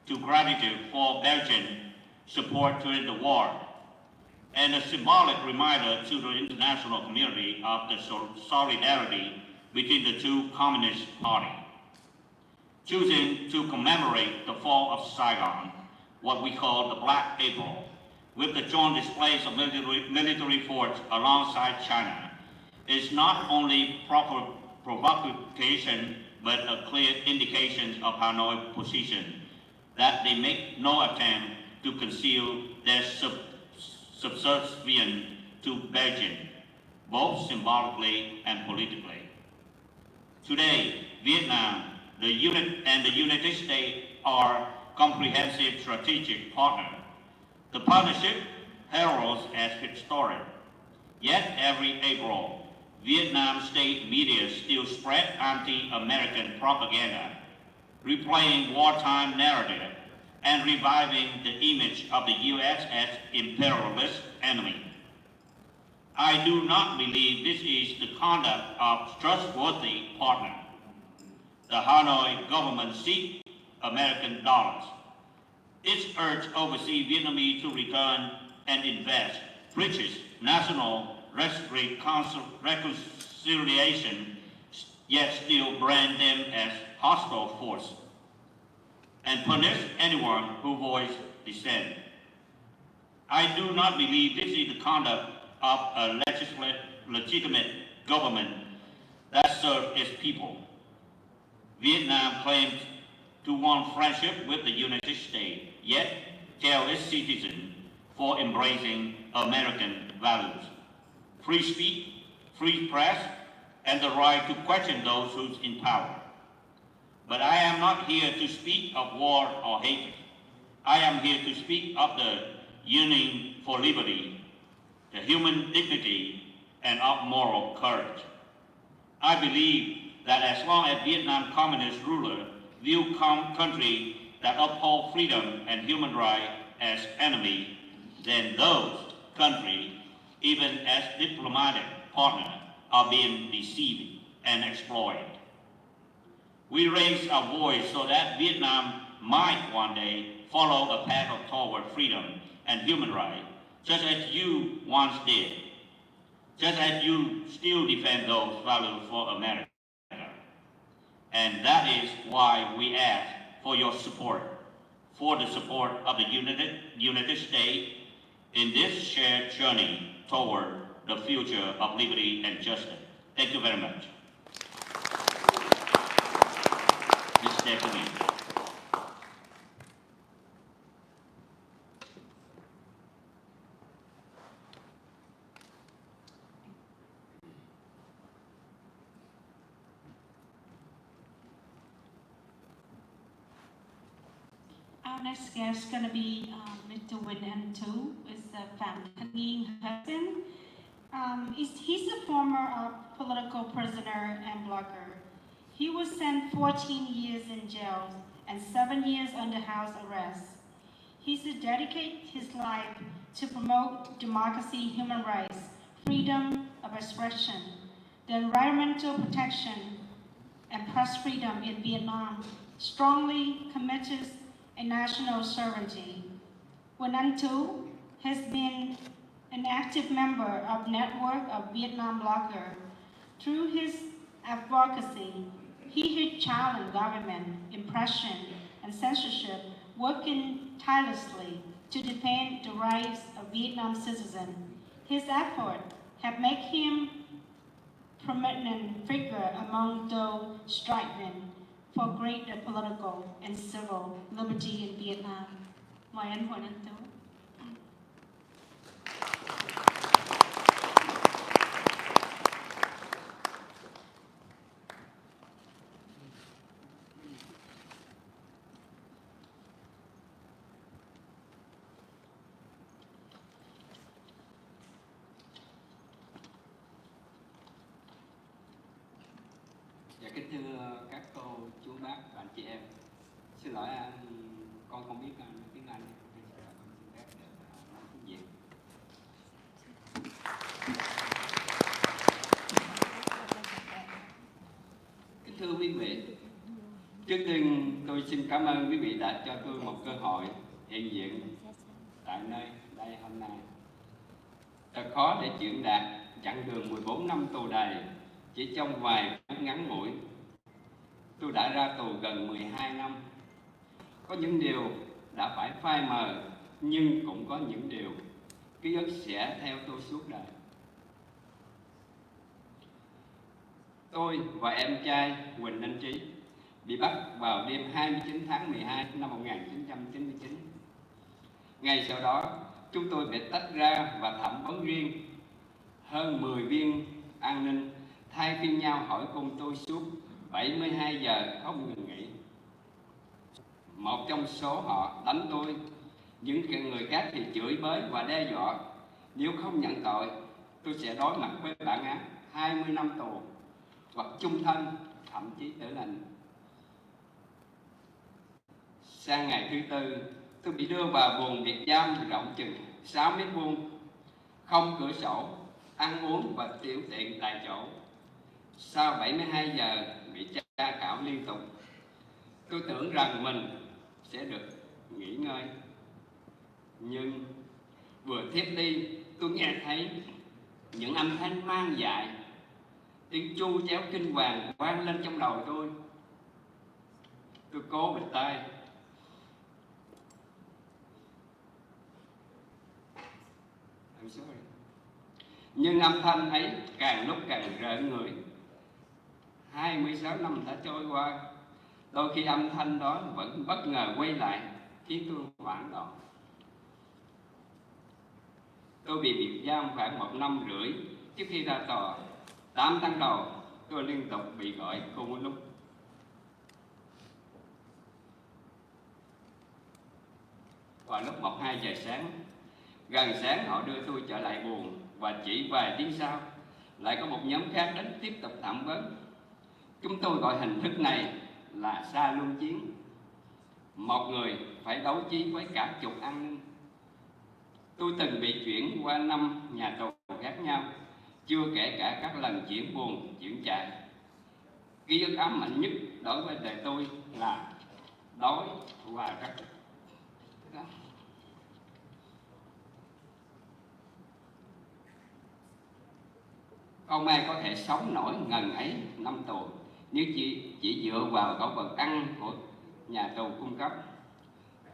S1: to gratitude for Belgian support during the war, and a symbolic reminder to the international community of the solidarity between the two communist parties. Choosing to commemorate the fall of Saigon, what we call the Black April, with the joint displays of military force alongside China, is not only proper provocation, but a clear indication of Hanoi's position that they make no attempt to conceal their subservience to Beijing, both symbolically and politically. Today, Vietnam, the United States are comprehensive strategic partners. The partnership heralds as historic. Yet every April, Vietnam state media still spread anti-American propaganda, replaying wartime narrative and reviving the image of the U.S. as imperialist enemy. I do not believe this is the conduct of trustworthy partner. The Hanoi government seeks American dollars. Its urge overseas Vietnamese to return and invest, preaches national reconciliation, yet still brand them as hostile force, and punish anyone who voices dissent. I do not believe this is the conduct of a legitimate government that serves its people. Vietnam claims to want friendship with the United States, yet tell its citizens for embracing American values, free speech, free press, and the right to question those who's in power. But I am not here to speak of war or hatred. I am here to speak of the yearning for liberty, the human dignity, and of moral courage. I believe that as long as Vietnam communist ruler view country that uphold freedom and human rights as enemy, then those countries, even as diplomatic partners, are being deceived and exploited. We raise our voice so that Vietnam might one day follow a path toward freedom and human rights, just as you once did, just as you still defend those values for America. And that is why we ask for your support, for the support of the United States in this shared journey toward the future of liberty and justice. Thank you very much. Ms. Stephanie.
S2: Our next guest is going to be Mr. Quyền Tu, is Phạm Thanh Nghiên husband. He's a former political prisoner and blogger. He was spent 14 years in jail and 7 years under house arrest. He's dedicated his life to promote democracy, human rights, freedom of expression, the environmental protection, and press freedom in Vietnam, strongly committed a national sovereignty. Quyền Tu has been an active member of network of Vietnam bloggers. Through his advocacy, he has challenged government, oppression, and censorship, working tirelessly to defend the rights of Vietnam citizens. His efforts have made him a prominent figure among those striving for greater political and civil liberty in Vietnam. Mời anh Quyền Tu.
S13: Dạ kính thưa các cô, chú bác và anh chị em. Xin lỗi anh, con không biết tiếng Anh, con xin phép để nói tiếng Việt. Kính thưa quý vị, trước tiên tôi xin cảm ơn quý vị đã cho tôi một cơ hội hiện diện tại nơi đây hôm nay. Thật khó để chuyển đạt chặng đường 14 năm tù đầy chỉ trong vài phút ngắn ngủi. Tôi đã ra tù gần 12 năm. Có những điều đã phải phai mờ, nhưng cũng có những điều ký ức sẽ theo tôi suốt đời. Tôi và em trai Quyền Anh Trí bị bắt vào đêm 29 tháng 12 năm 1999. Ngày sau đó, chúng tôi bị tách ra và thẩm vấn riêng. Hơn 10 viên an ninh thay phiên nhau hỏi cung tôi suốt 72 giờ không ngừng nghỉ. Một trong số họ đánh tôi, những người khác thì chửi bới và đe dọa. Nếu không nhận tội, tôi sẽ đối mặt với bản án 20 năm tù hoặc chung thân, thậm chí tử hình. Sang ngày thứ tư, tôi bị đưa vào buồng biệt giam rộng chừng 6 mét vuông, không cửa sổ, ăn uống và tiểu tiện tại chỗ. Sau 72 giờ bị tra khảo liên tục, tôi tưởng rằng mình sẽ được nghỉ ngơi. Nhưng vừa thiếp đi, tôi nghe thấy những âm thanh mang dại, tiếng chu chéo kinh hoàng vang lên trong đầu tôi. Tôi cố bịt tai. I'm sorry. Nhưng âm thanh ấy càng lúc càng rợn người. 26 năm đã trôi qua, đôi khi âm thanh đó vẫn bất ngờ quay lại, khiến tôi hoảng loạn. Tôi bị biệt giam khoảng 1 năm rưỡi trước khi ra tòa. 8 tháng đầu, tôi liên tục bị gọi cùng một lúc. Vào lúc 1-2 giờ sáng, gần sáng họ đưa tôi trở lại buồng và chỉ vài tiếng sau lại có một nhóm khác đến tiếp tục thẩm vấn. Chúng tôi gọi hình thức này là xa luân chiến. Một người phải đấu trí với cả chục an ninh. Tôi từng bị chuyển qua 5 nhà tù khác nhau, chưa kể cả các lần chuyển buồn, chuyển chạy. Ký ức ám ảnh nhất đối với đời tôi là đói và rất không ai có thể sống nổi ngần ấy năm tù nếu chỉ dựa vào khẩu phần ăn của nhà tù cung cấp.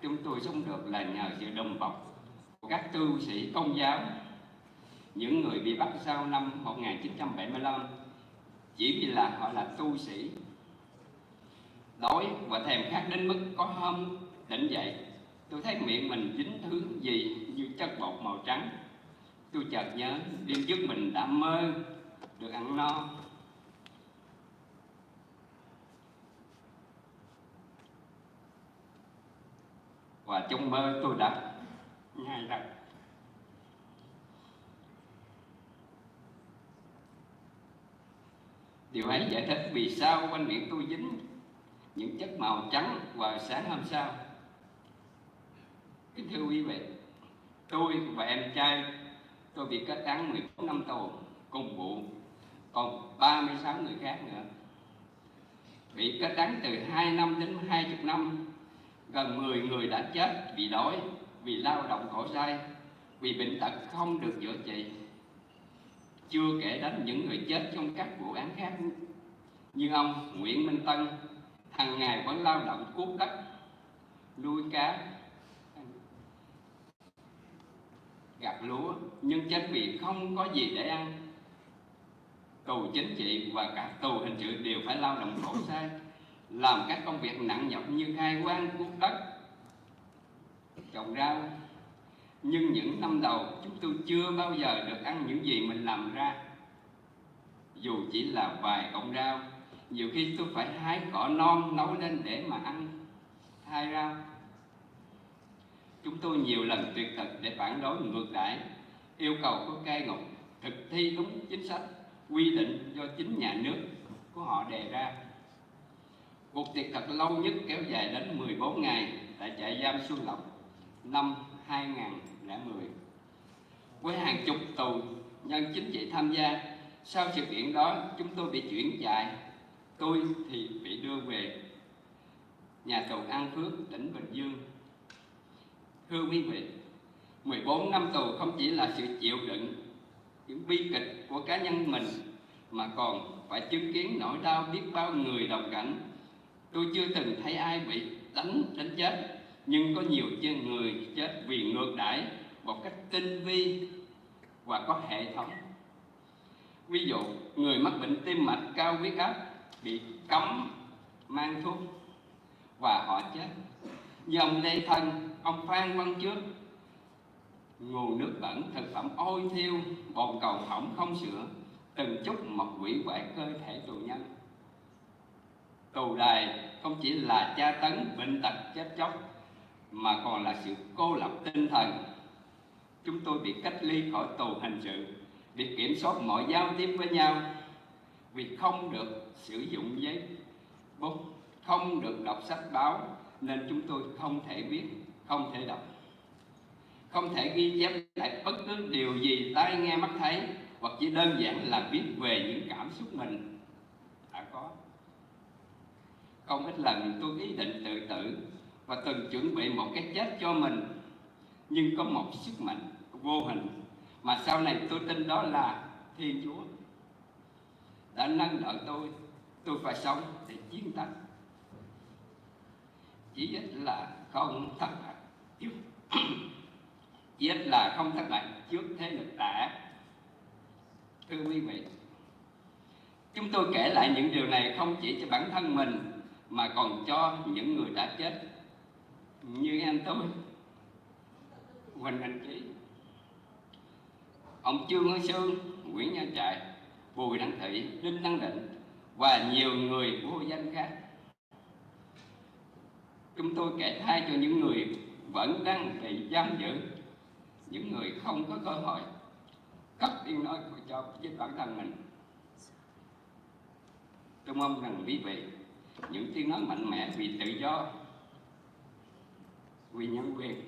S13: Chúng tôi sống được là nhờ sự đùm bọc của các tu sĩ Công giáo, những người bị bắt sau năm 1975 chỉ vì là họ là tu sĩ. Đói và thèm khát đến mức có hôm tỉnh dậy, tôi thấy miệng mình dính thứ gì như chất bột màu trắng. Tôi chợt nhớ đêm trước mình đã mơ được ăn no. Và trong mơ tôi đã nhai răng. Điều ấy giải thích vì sao quanh miệng tôi dính những chất màu trắng vào sáng hôm sau. Kính thưa quý vị, tôi và em trai tôi bị kết án 14 năm tù cùng vụ, còn 36 người khác nữa bị kết án từ 2 năm đến 20 năm. Gần 10 người đã chết vì đói, vì lao động khổ sai, vì bệnh tật không được chữa trị. Chưa kể đến những người chết trong các vụ án khác như ông Nguyễn Minh Tân, hàng ngày vẫn lao động cuốc đất, nuôi cá, gặt lúa, nhưng chết vì không có gì để ăn. Tù chính trị và cả tù hình sự đều phải lao động khổ sai, làm các công việc nặng nhọc như khai quang, cuốc đất, trồng rau. Nhưng những năm đầu chúng tôi chưa bao giờ được ăn những gì mình làm ra, dù chỉ là vài cọng rau. Nhiều khi tôi phải hái cỏ non nấu lên để mà ăn thay rau. Chúng tôi nhiều lần tuyệt thực để phản đối ngược đãi, yêu cầu có cai ngục, thực thi đúng chính sách quy định do chính nhà nước của họ đề ra. Cuộc tuyệt thực lâu nhất kéo dài đến 14 ngày tại trại giam Xuân Lộc năm 2010, với hàng chục tù nhân chính trị tham gia. Sau sự kiện đó, chúng tôi bị chuyển trại. Tôi thì bị đưa về nhà tù An Phước, tỉnh Bình Dương. Thưa quý vị, 14 năm tù không chỉ là sự chịu đựng những bi kịch của cá nhân mình, mà còn phải chứng kiến nỗi đau biết bao người đồng cảnh. Tôi chưa từng thấy ai bị đánh đến chết, nhưng có nhiều người chết vì ngược đãi một cách tinh vi và có hệ thống. Ví dụ, người mắc bệnh tim mạch, cao huyết áp bị cấm mang thuốc và họ chết. Như ông Lê Thân, ông Phan Văn Trước, nguồn nước bẩn, thực phẩm ôi thiêu, bồn cầu hỏng không sửa, từng chút một hủy hoại cơ thể tù nhân. Tù đày không chỉ là tra tấn, bệnh tật, chết chóc, mà còn là sự cô lập tinh thần. Chúng tôi bị cách ly khỏi tù hình sự, bị kiểm soát mọi giao tiếp với nhau, vì không được sử dụng giấy bút, không được đọc sách báo, nên chúng tôi không thể viết, không thể đọc, không thể ghi chép lại bất cứ điều gì tai nghe mắt thấy, hoặc chỉ đơn giản là viết về những cảm xúc mình đã có. Không ít lần tôi ý định tự tử và từng chuẩn bị một cái chết cho mình, nhưng có một sức mạnh vô hình mà sau này tôi tin đó là Thiên Chúa đã nâng đỡ tôi phải sống để chiến thắng. Chỉ ít là không thất bại chỉ ít là không thất bại trước thế lực tà ác. Thưa quý vị, chúng tôi kể lại những điều này không chỉ cho bản thân mình mà còn cho những người đã chết, như anh tôi, Huỳnh Anh Trí, ông Trương Hữu Sương, Nguyễn Nhân Trại, Bùi Đăng Thị, Đinh Đăng Định và nhiều người vô danh khác. Chúng tôi kể thay cho những người vẫn đang bị giam giữ, những người không có cơ hội cất tiếng nói cho chính bản thân mình. Tôi mong rằng quý vị, những tiếng nói mạnh mẽ vì tự do, vì nhân quyền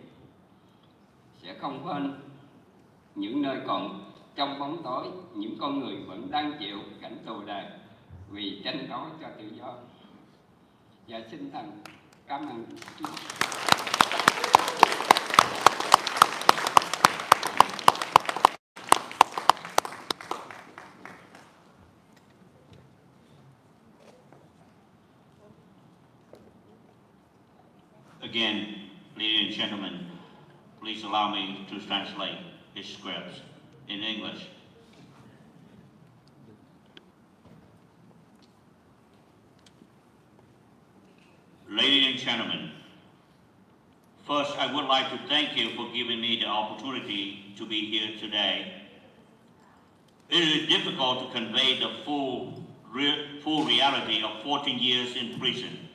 S13: sẽ không quên những nơi còn trong bóng tối, những con người vẫn đang chịu cảnh tù đầy vì tranh đấu cho tự do. Và xin thành cảm ơn.
S1: Again, ladies and gentlemen, please allow me to translate his scripts in English. Ladies and gentlemen, first I would like to thank you for giving me the opportunity to be here today. It is difficult to convey the full reality of 14 years in prison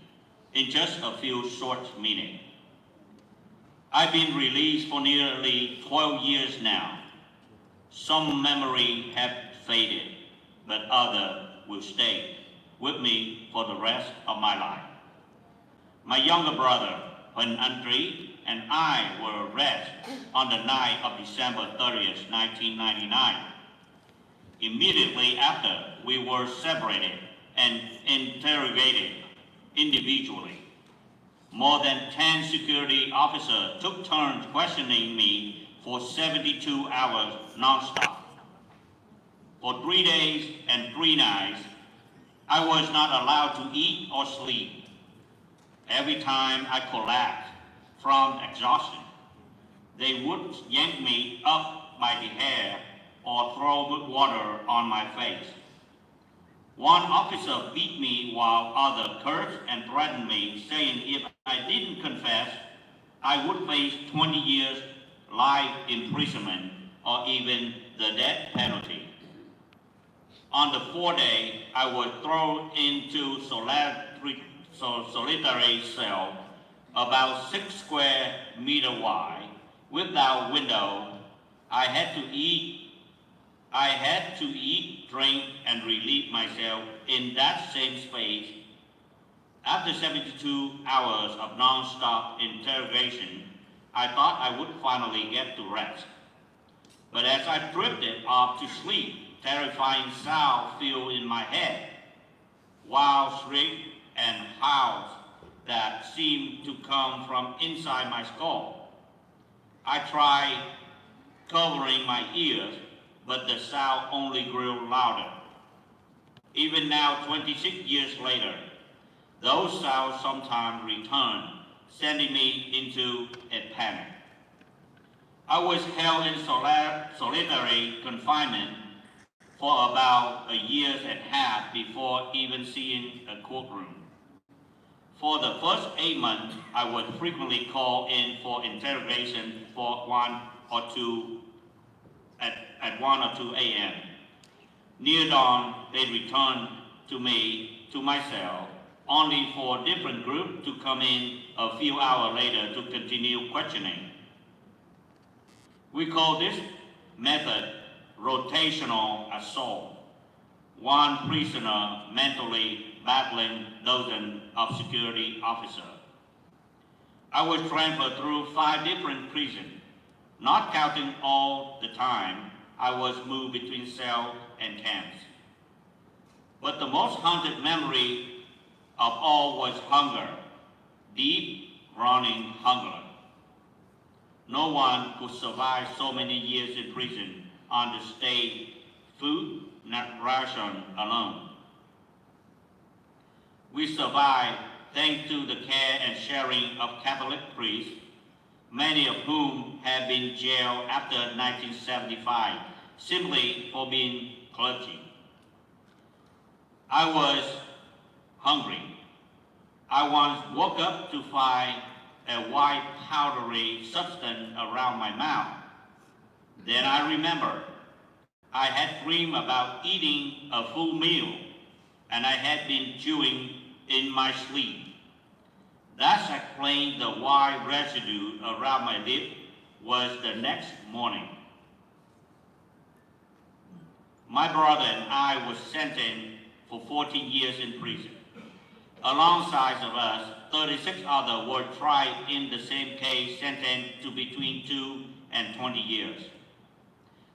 S1: in just a few short minutes. I've been released for nearly 12 years now. Some memories have faded, but others will stay with me for the rest of my life. My younger brother, Huỳnh Anh Trí, and I were arrested on the night of December 30th, 1999. Immediately after, we were separated and interrogated individually. More than 10 security officers took turns questioning me for 72 hours non-stop. For 3 days and 3 nights, I was not allowed to eat or sleep. Every time I collapsed from exhaustion, they would yank me up by the hair or throw water on my face. One officer beat me while others cursed and threatened me, saying if I didn't confess, I would face 20 years life imprisonment or even the death penalty. On the 4th day, I was thrown into solitary cell about 6 square meters wide without window. I had to eat, drink, and relieve myself in that same space. After 72 hours of non-stop interrogation, I thought I would finally get to rest. But as I drifted off to sleep, terrifying sounds filled in my head. Wild shrieks and howls that seemed to come from inside my skull. I tried covering my ears, but the sound only grew louder. Even now, 26 years later, those sounds sometimes return, sending me into a panic. I was held in solitary confinement for about a year and a half before even seeing a courtroom. For the first 8 months, I was frequently called in for interrogation at 1 or 2 a.m. Near dawn, they returned to my cell, only for a different group to come in a few hours later to continue questioning. We call this method rotational assault. One prisoner mentally battling dozens of security officers. I was transferred through 5 different prisons. Not counting all the time, I was moved between cells and camps. But the most haunted memory of all was hunger, deep, running hunger. No one could survive so many years in prison on the state food, not ration alone. We survived thanks to the care and sharing of Catholic priests, many of whom have been jailed after 1975 simply for being clergy. I was hungry. I once woke up to find a white powdery substance around my mouth. Then I remembered I had dreamed about eating a full meal, and I had been chewing in my sleep. That explained the white residue around my lip was the next morning. My brother and I were sentenced for 14 years in prison. Alongside of us, 36 others were tried in the same case, sentenced to between 2 and 20 years.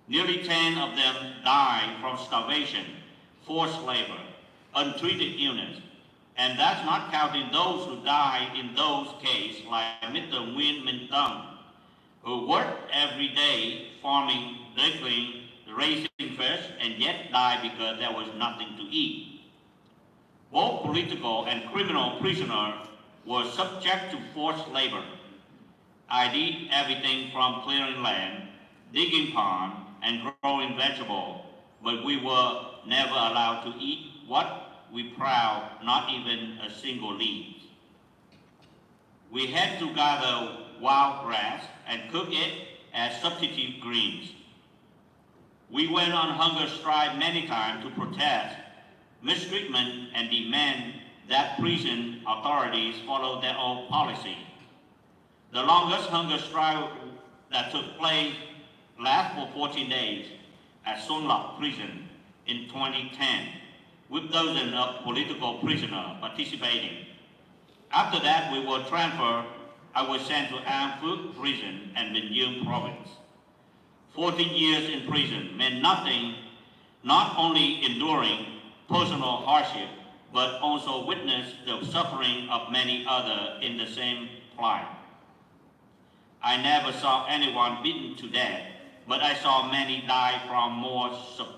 S1: Nearly 10 of them died from starvation, forced labor, untreated illness, and that's not counting those who died in those cases like Mr. Nguyen Minh Tông, who worked every day farming, digging, raising fish, and yet died because there was nothing to eat. Both political and criminal prisoners were subject to forced labor. I did everything from clearing land, digging pond, and growing vegetables, but we were never allowed to eat what we proud, not even a single leaf. We had to gather wild grass and cook it as substitute greens. We went on hunger strike many times to protest mistreatment and demand that prison authorities follow their own policy. The longest hunger strike that took place lasted for 14 days at Son Lộc prison in 2010, with dozens of political prisoners participating. After that, we were transferred. I was sent to An Phước prison and Bình Dương province. 14 years in prison meant nothing, not only enduring personal hardship, but also witness the suffering of many others in the same plight. I never saw anyone beaten to death, but I saw many die from more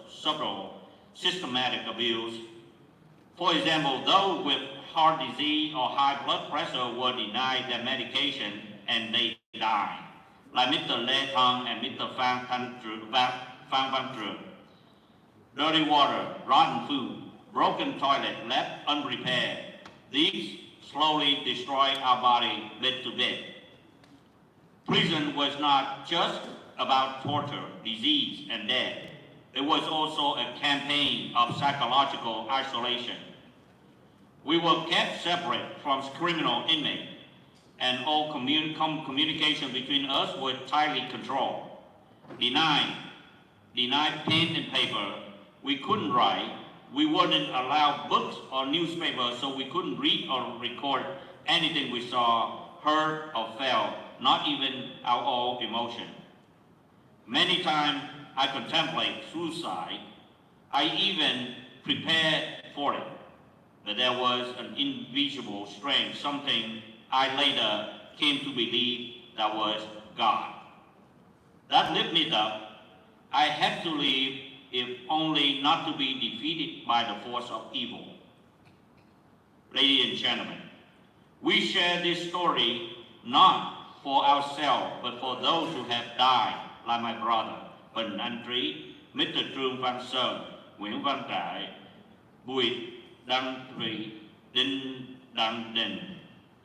S1: subtle, systematic abuse. For example, those with heart disease or high blood pressure were denied their medication and they died, like Mr. Lê Thăng and Mr. Phan Văn Trương. Dirty water, rotten food, broken toilet left unrepaired. These slowly destroy our body bit to bit. Prison was not just about torture, disease, and death. It was also a campaign of psychological isolation. We were kept separate from criminal inmates, and all communication between us was tightly controlled. Denied pen and paper. We couldn't write. We weren't allowed books or newspapers, so we couldn't read or record anything we saw, heard, or felt, not even our own emotion. Many times I contemplate suicide. I even prepared for it, but there was an invisible strength, something I later came to believe that was God. That lifted me up. I had to live, if only not to be defeated by the force of evil. Ladies and gentlemen, we share this story not for ourselves, but for those who have died, like my brother, Bình Anh Trí, Mr. Trương Văn Sơn, Nguyễn Văn Trại, Bùi Đăng Thủy, Đinh Đăng Đình,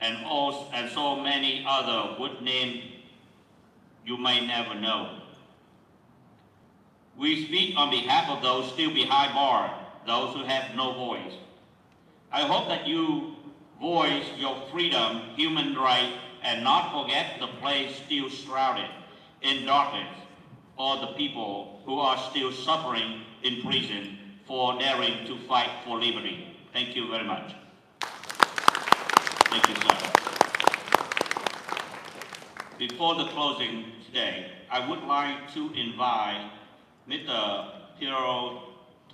S1: and so many others with names you may never know. We speak on behalf of those still behind bars, those who have no voice. I hope that you voice your freedom, human right, and not forget the place still shrouded in darkness, or the people who are still suffering in prison for daring to fight for liberty. Thank you very much. Thank you, sir. Before the closing today, I would like to invite Mr. Piero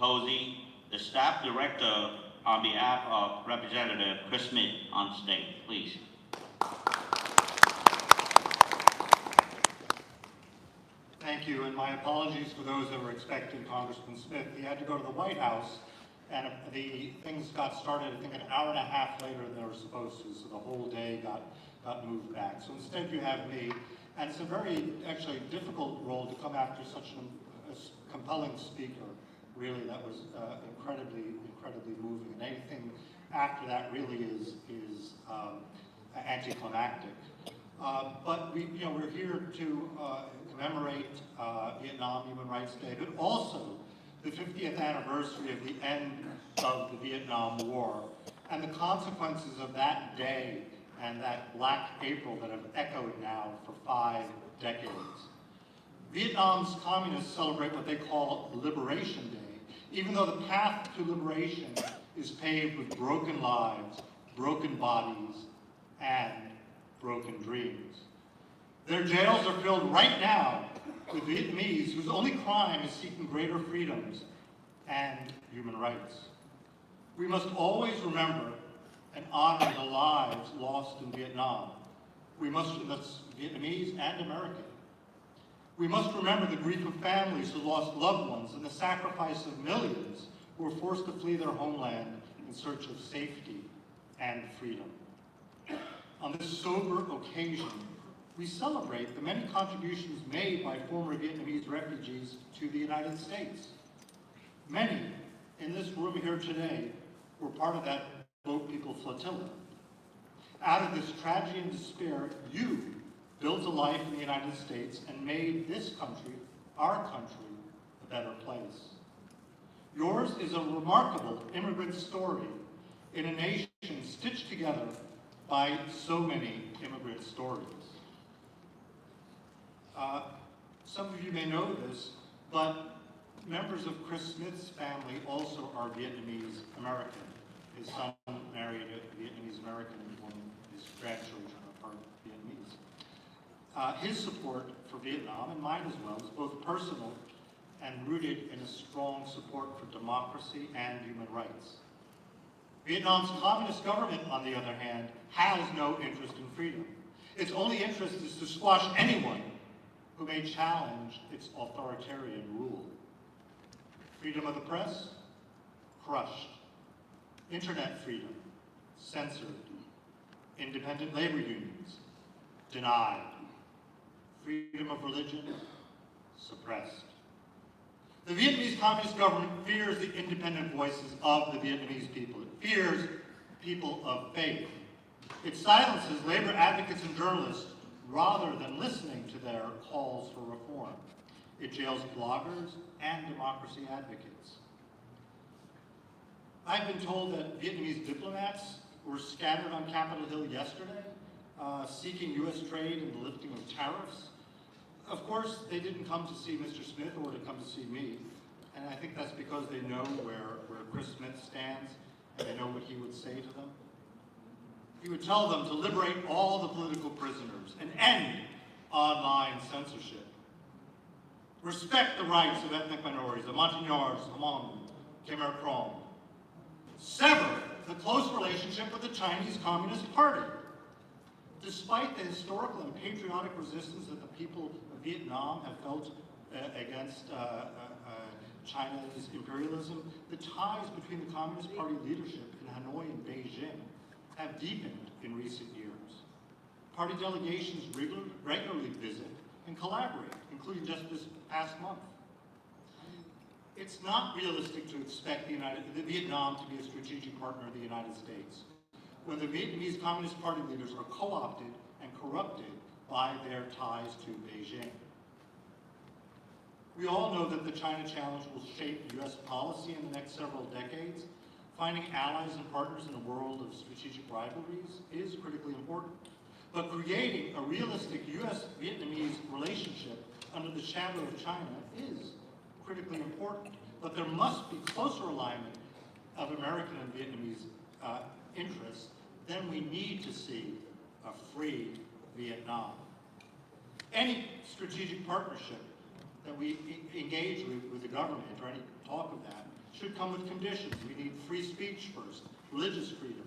S1: Tosi, the staff director, on behalf of Representative Chris Smith, on stage, please.
S14: Thank you, and my apologies for those that were expecting Congressman Smith. He had to go to the White House, and the things got started, I think, an hour and a half later than they were supposed to, so the whole day got moved back. So instead you have me, and it's a very, actually, difficult role to come after such a compelling speaker, really, that was incredibly moving. And anything after that really is anticlimactic. But we're here to commemorate Vietnam Human Rights Day, but also the 50th anniversary of the end of the Vietnam War and the consequences of that day and that Black April that have echoed now for 5 decades. Vietnam's communists celebrate what they call Liberation Day even though the path to liberation is paved with broken lives, broken bodies, and broken dreams. Their jails are filled right now with Vietnamese whose only crime is seeking greater freedoms and human rights. We must always remember and honor the lives lost in Vietnam. That's Vietnamese and American. We must remember the grief of families who lost loved ones and the sacrifice of millions who were forced to flee their homeland in search of safety and freedom. On this sober occasion, we celebrate the many contributions made by former Vietnamese refugees to the United States. Many in this room here today were part of that Boat People flotilla. Out of this tragedy and despair, you built a life in the United States and made this country, our country, a better place. Yours is a remarkable immigrant story in a nation stitched together by so many immigrant stories. Some of you may know this, but members of Chris Smith's family also are Vietnamese American. His son married a Vietnamese American woman. His grandchildren are part Vietnamese. His support for Vietnam, and mine as well, is both personal and rooted in a strong support for democracy and human rights. Vietnam's communist government, on the other hand, has no interest in freedom. Its only interest is to squash anyone who may challenge its authoritarian rule. Freedom of the press? Crushed. Internet freedom? Censored. Independent labor unions? Denied. Freedom of religion? Suppressed. The Vietnamese Communist government fears the independent voices of the Vietnamese people. It fears people of faith. It silences labor advocates and journalists rather than listening to their calls for reform. It jails bloggers and democracy advocates. I've been told that Vietnamese diplomats were scattered on Capitol Hill yesterday, seeking U.S. trade and the lifting of tariffs. Of course, they didn't come to see Mr. Smith or to come to see me, and I think that's because they know where Chris Smith stands, and they know what he would say to them. He would tell them to liberate all the political prisoners and end online censorship. Respect the rights of ethnic minorities, the Montagnards, Hmong, Khmer Krom. Sever the close relationship with the Chinese Communist Party. Despite the historical and patriotic resistance that the people of Vietnam have felt against China's imperialism, the ties between the Communist Party leadership in Hanoi and Beijing have deepened in recent years. Party delegations regularly visit and collaborate, including just this past month. It's not realistic to expect Vietnam to be a strategic partner of the United States when the Vietnamese Communist Party leaders are co-opted and corrupted by their ties to Beijing. We all know that the China challenge will shape U.S. policy in the next several decades. Finding allies and partners in a world of strategic rivalries is critically important. But creating a realistic U.S.-Vietnamese relationship under the shadow of China is critically important. But there must be closer alignment of American and Vietnamese interests. Then we need to see a free Vietnam. Any strategic partnership that we engage with the government, or any talk of that, should come with conditions. We need free speech first, religious freedom,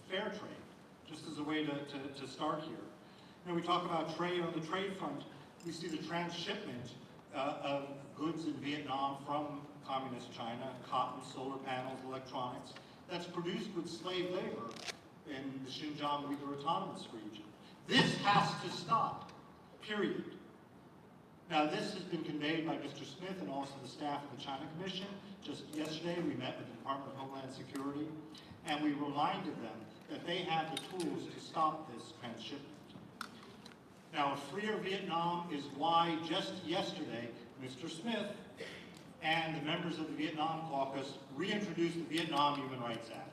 S14: fair trade, just as a way to start here. We talk about trade. On the trade front, we see the transshipment of goods in Vietnam from communist China, cotton, solar panels, electronics, that's produced with slave labor in the Xinjiang Uyghur Autonomous Region. This has to stop, period. Now, this has been conveyed by Mr. Smith and also the staff of the China Commission. Just yesterday, we met with the Department of Homeland Security, and we reminded them that they have the tools to stop this transshipment. Now, a freer Vietnam is why just yesterday, Mr. Smith and the members of the Vietnam Caucus reintroduced the Vietnam Human Rights Act.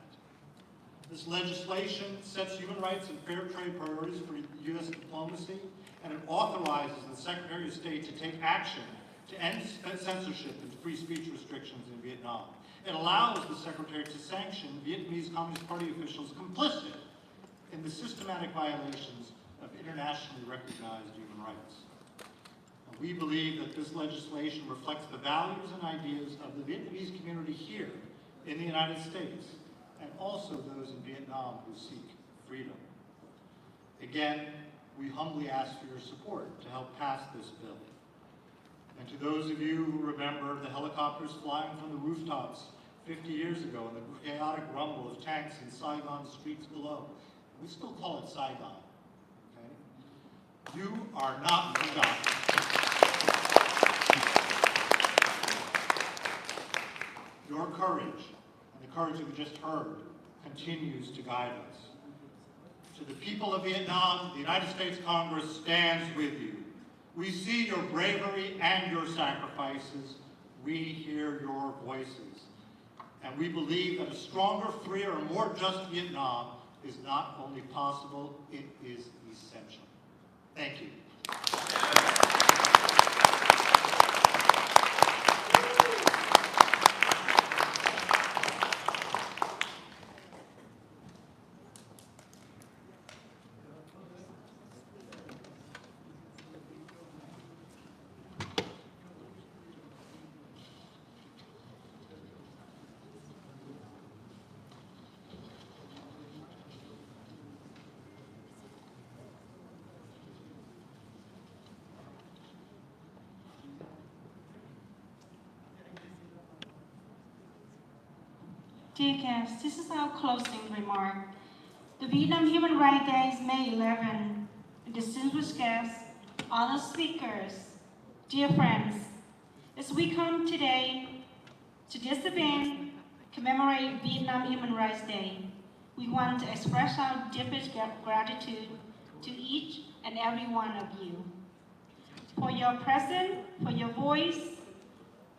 S14: This legislation sets human rights and fair trade priorities for U.S. diplomacy, and it authorizes the Secretary of State to take action to end censorship and free speech restrictions in Vietnam. It allows the Secretary to sanction Vietnamese Communist Party officials complicit in the systematic violations of internationally recognized human rights. And we believe that this legislation reflects the values and ideas of the Vietnamese community here in the United States, and also those in Vietnam who seek freedom. Again, we humbly ask for your support to help pass this bill. And to those of you who remember the helicopters flying from the rooftops 50 years ago and the chaotic rumble of tanks in Saigon streets below, we still call it Saigon, okay? You are not forgotten. Your courage, and the courage that we just heard, continues to guide us. To the people of Vietnam, the United States Congress stands with you. We see your bravery and your sacrifices. We hear your voices. And we believe that a stronger, freer, and more just Vietnam is not only possible, it is essential. Thank you.
S2: Dear guests, this is our closing remark. The Vietnam Human Rights Day is May 11. Distinguished guests, honored speakers, dear friends, as we come today to this event, commemorate Vietnam Human Rights Day, we want to express our deepest gratitude to each and every one of you for your presence, for your voice,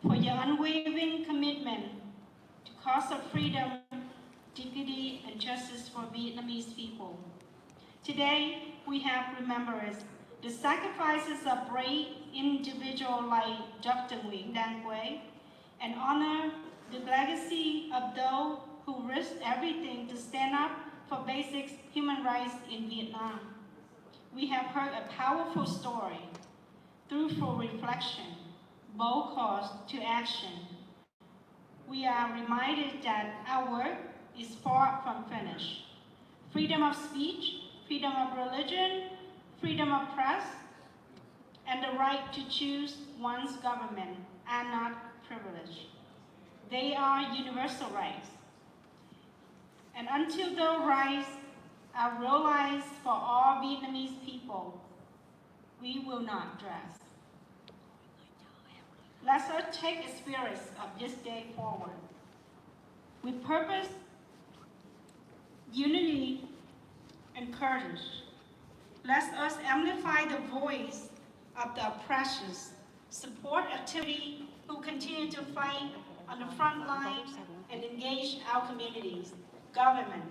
S2: for your unwavering commitment to cause of freedom, dignity, and justice for Vietnamese people. Today, we have remembered the sacrifices of brave individuals like Dr. Nguyễn Đan Quế, and honor the legacy of those who risked everything to stand up for basic human rights in Vietnam. We have heard a powerful story, truthful reflection, bold calls to action. We are reminded that our work is far from finished. Freedom of speech, freedom of religion, freedom of press, and the right to choose one's government are not privilege. They are universal rights. And until those rights are realized for all Vietnamese people, we will not rest. Let us take the spirit of this day forward. With purpose, unity, and courage, let us amplify the voice of the oppressors, support activity who continue to fight on the front line, and engage our communities, government,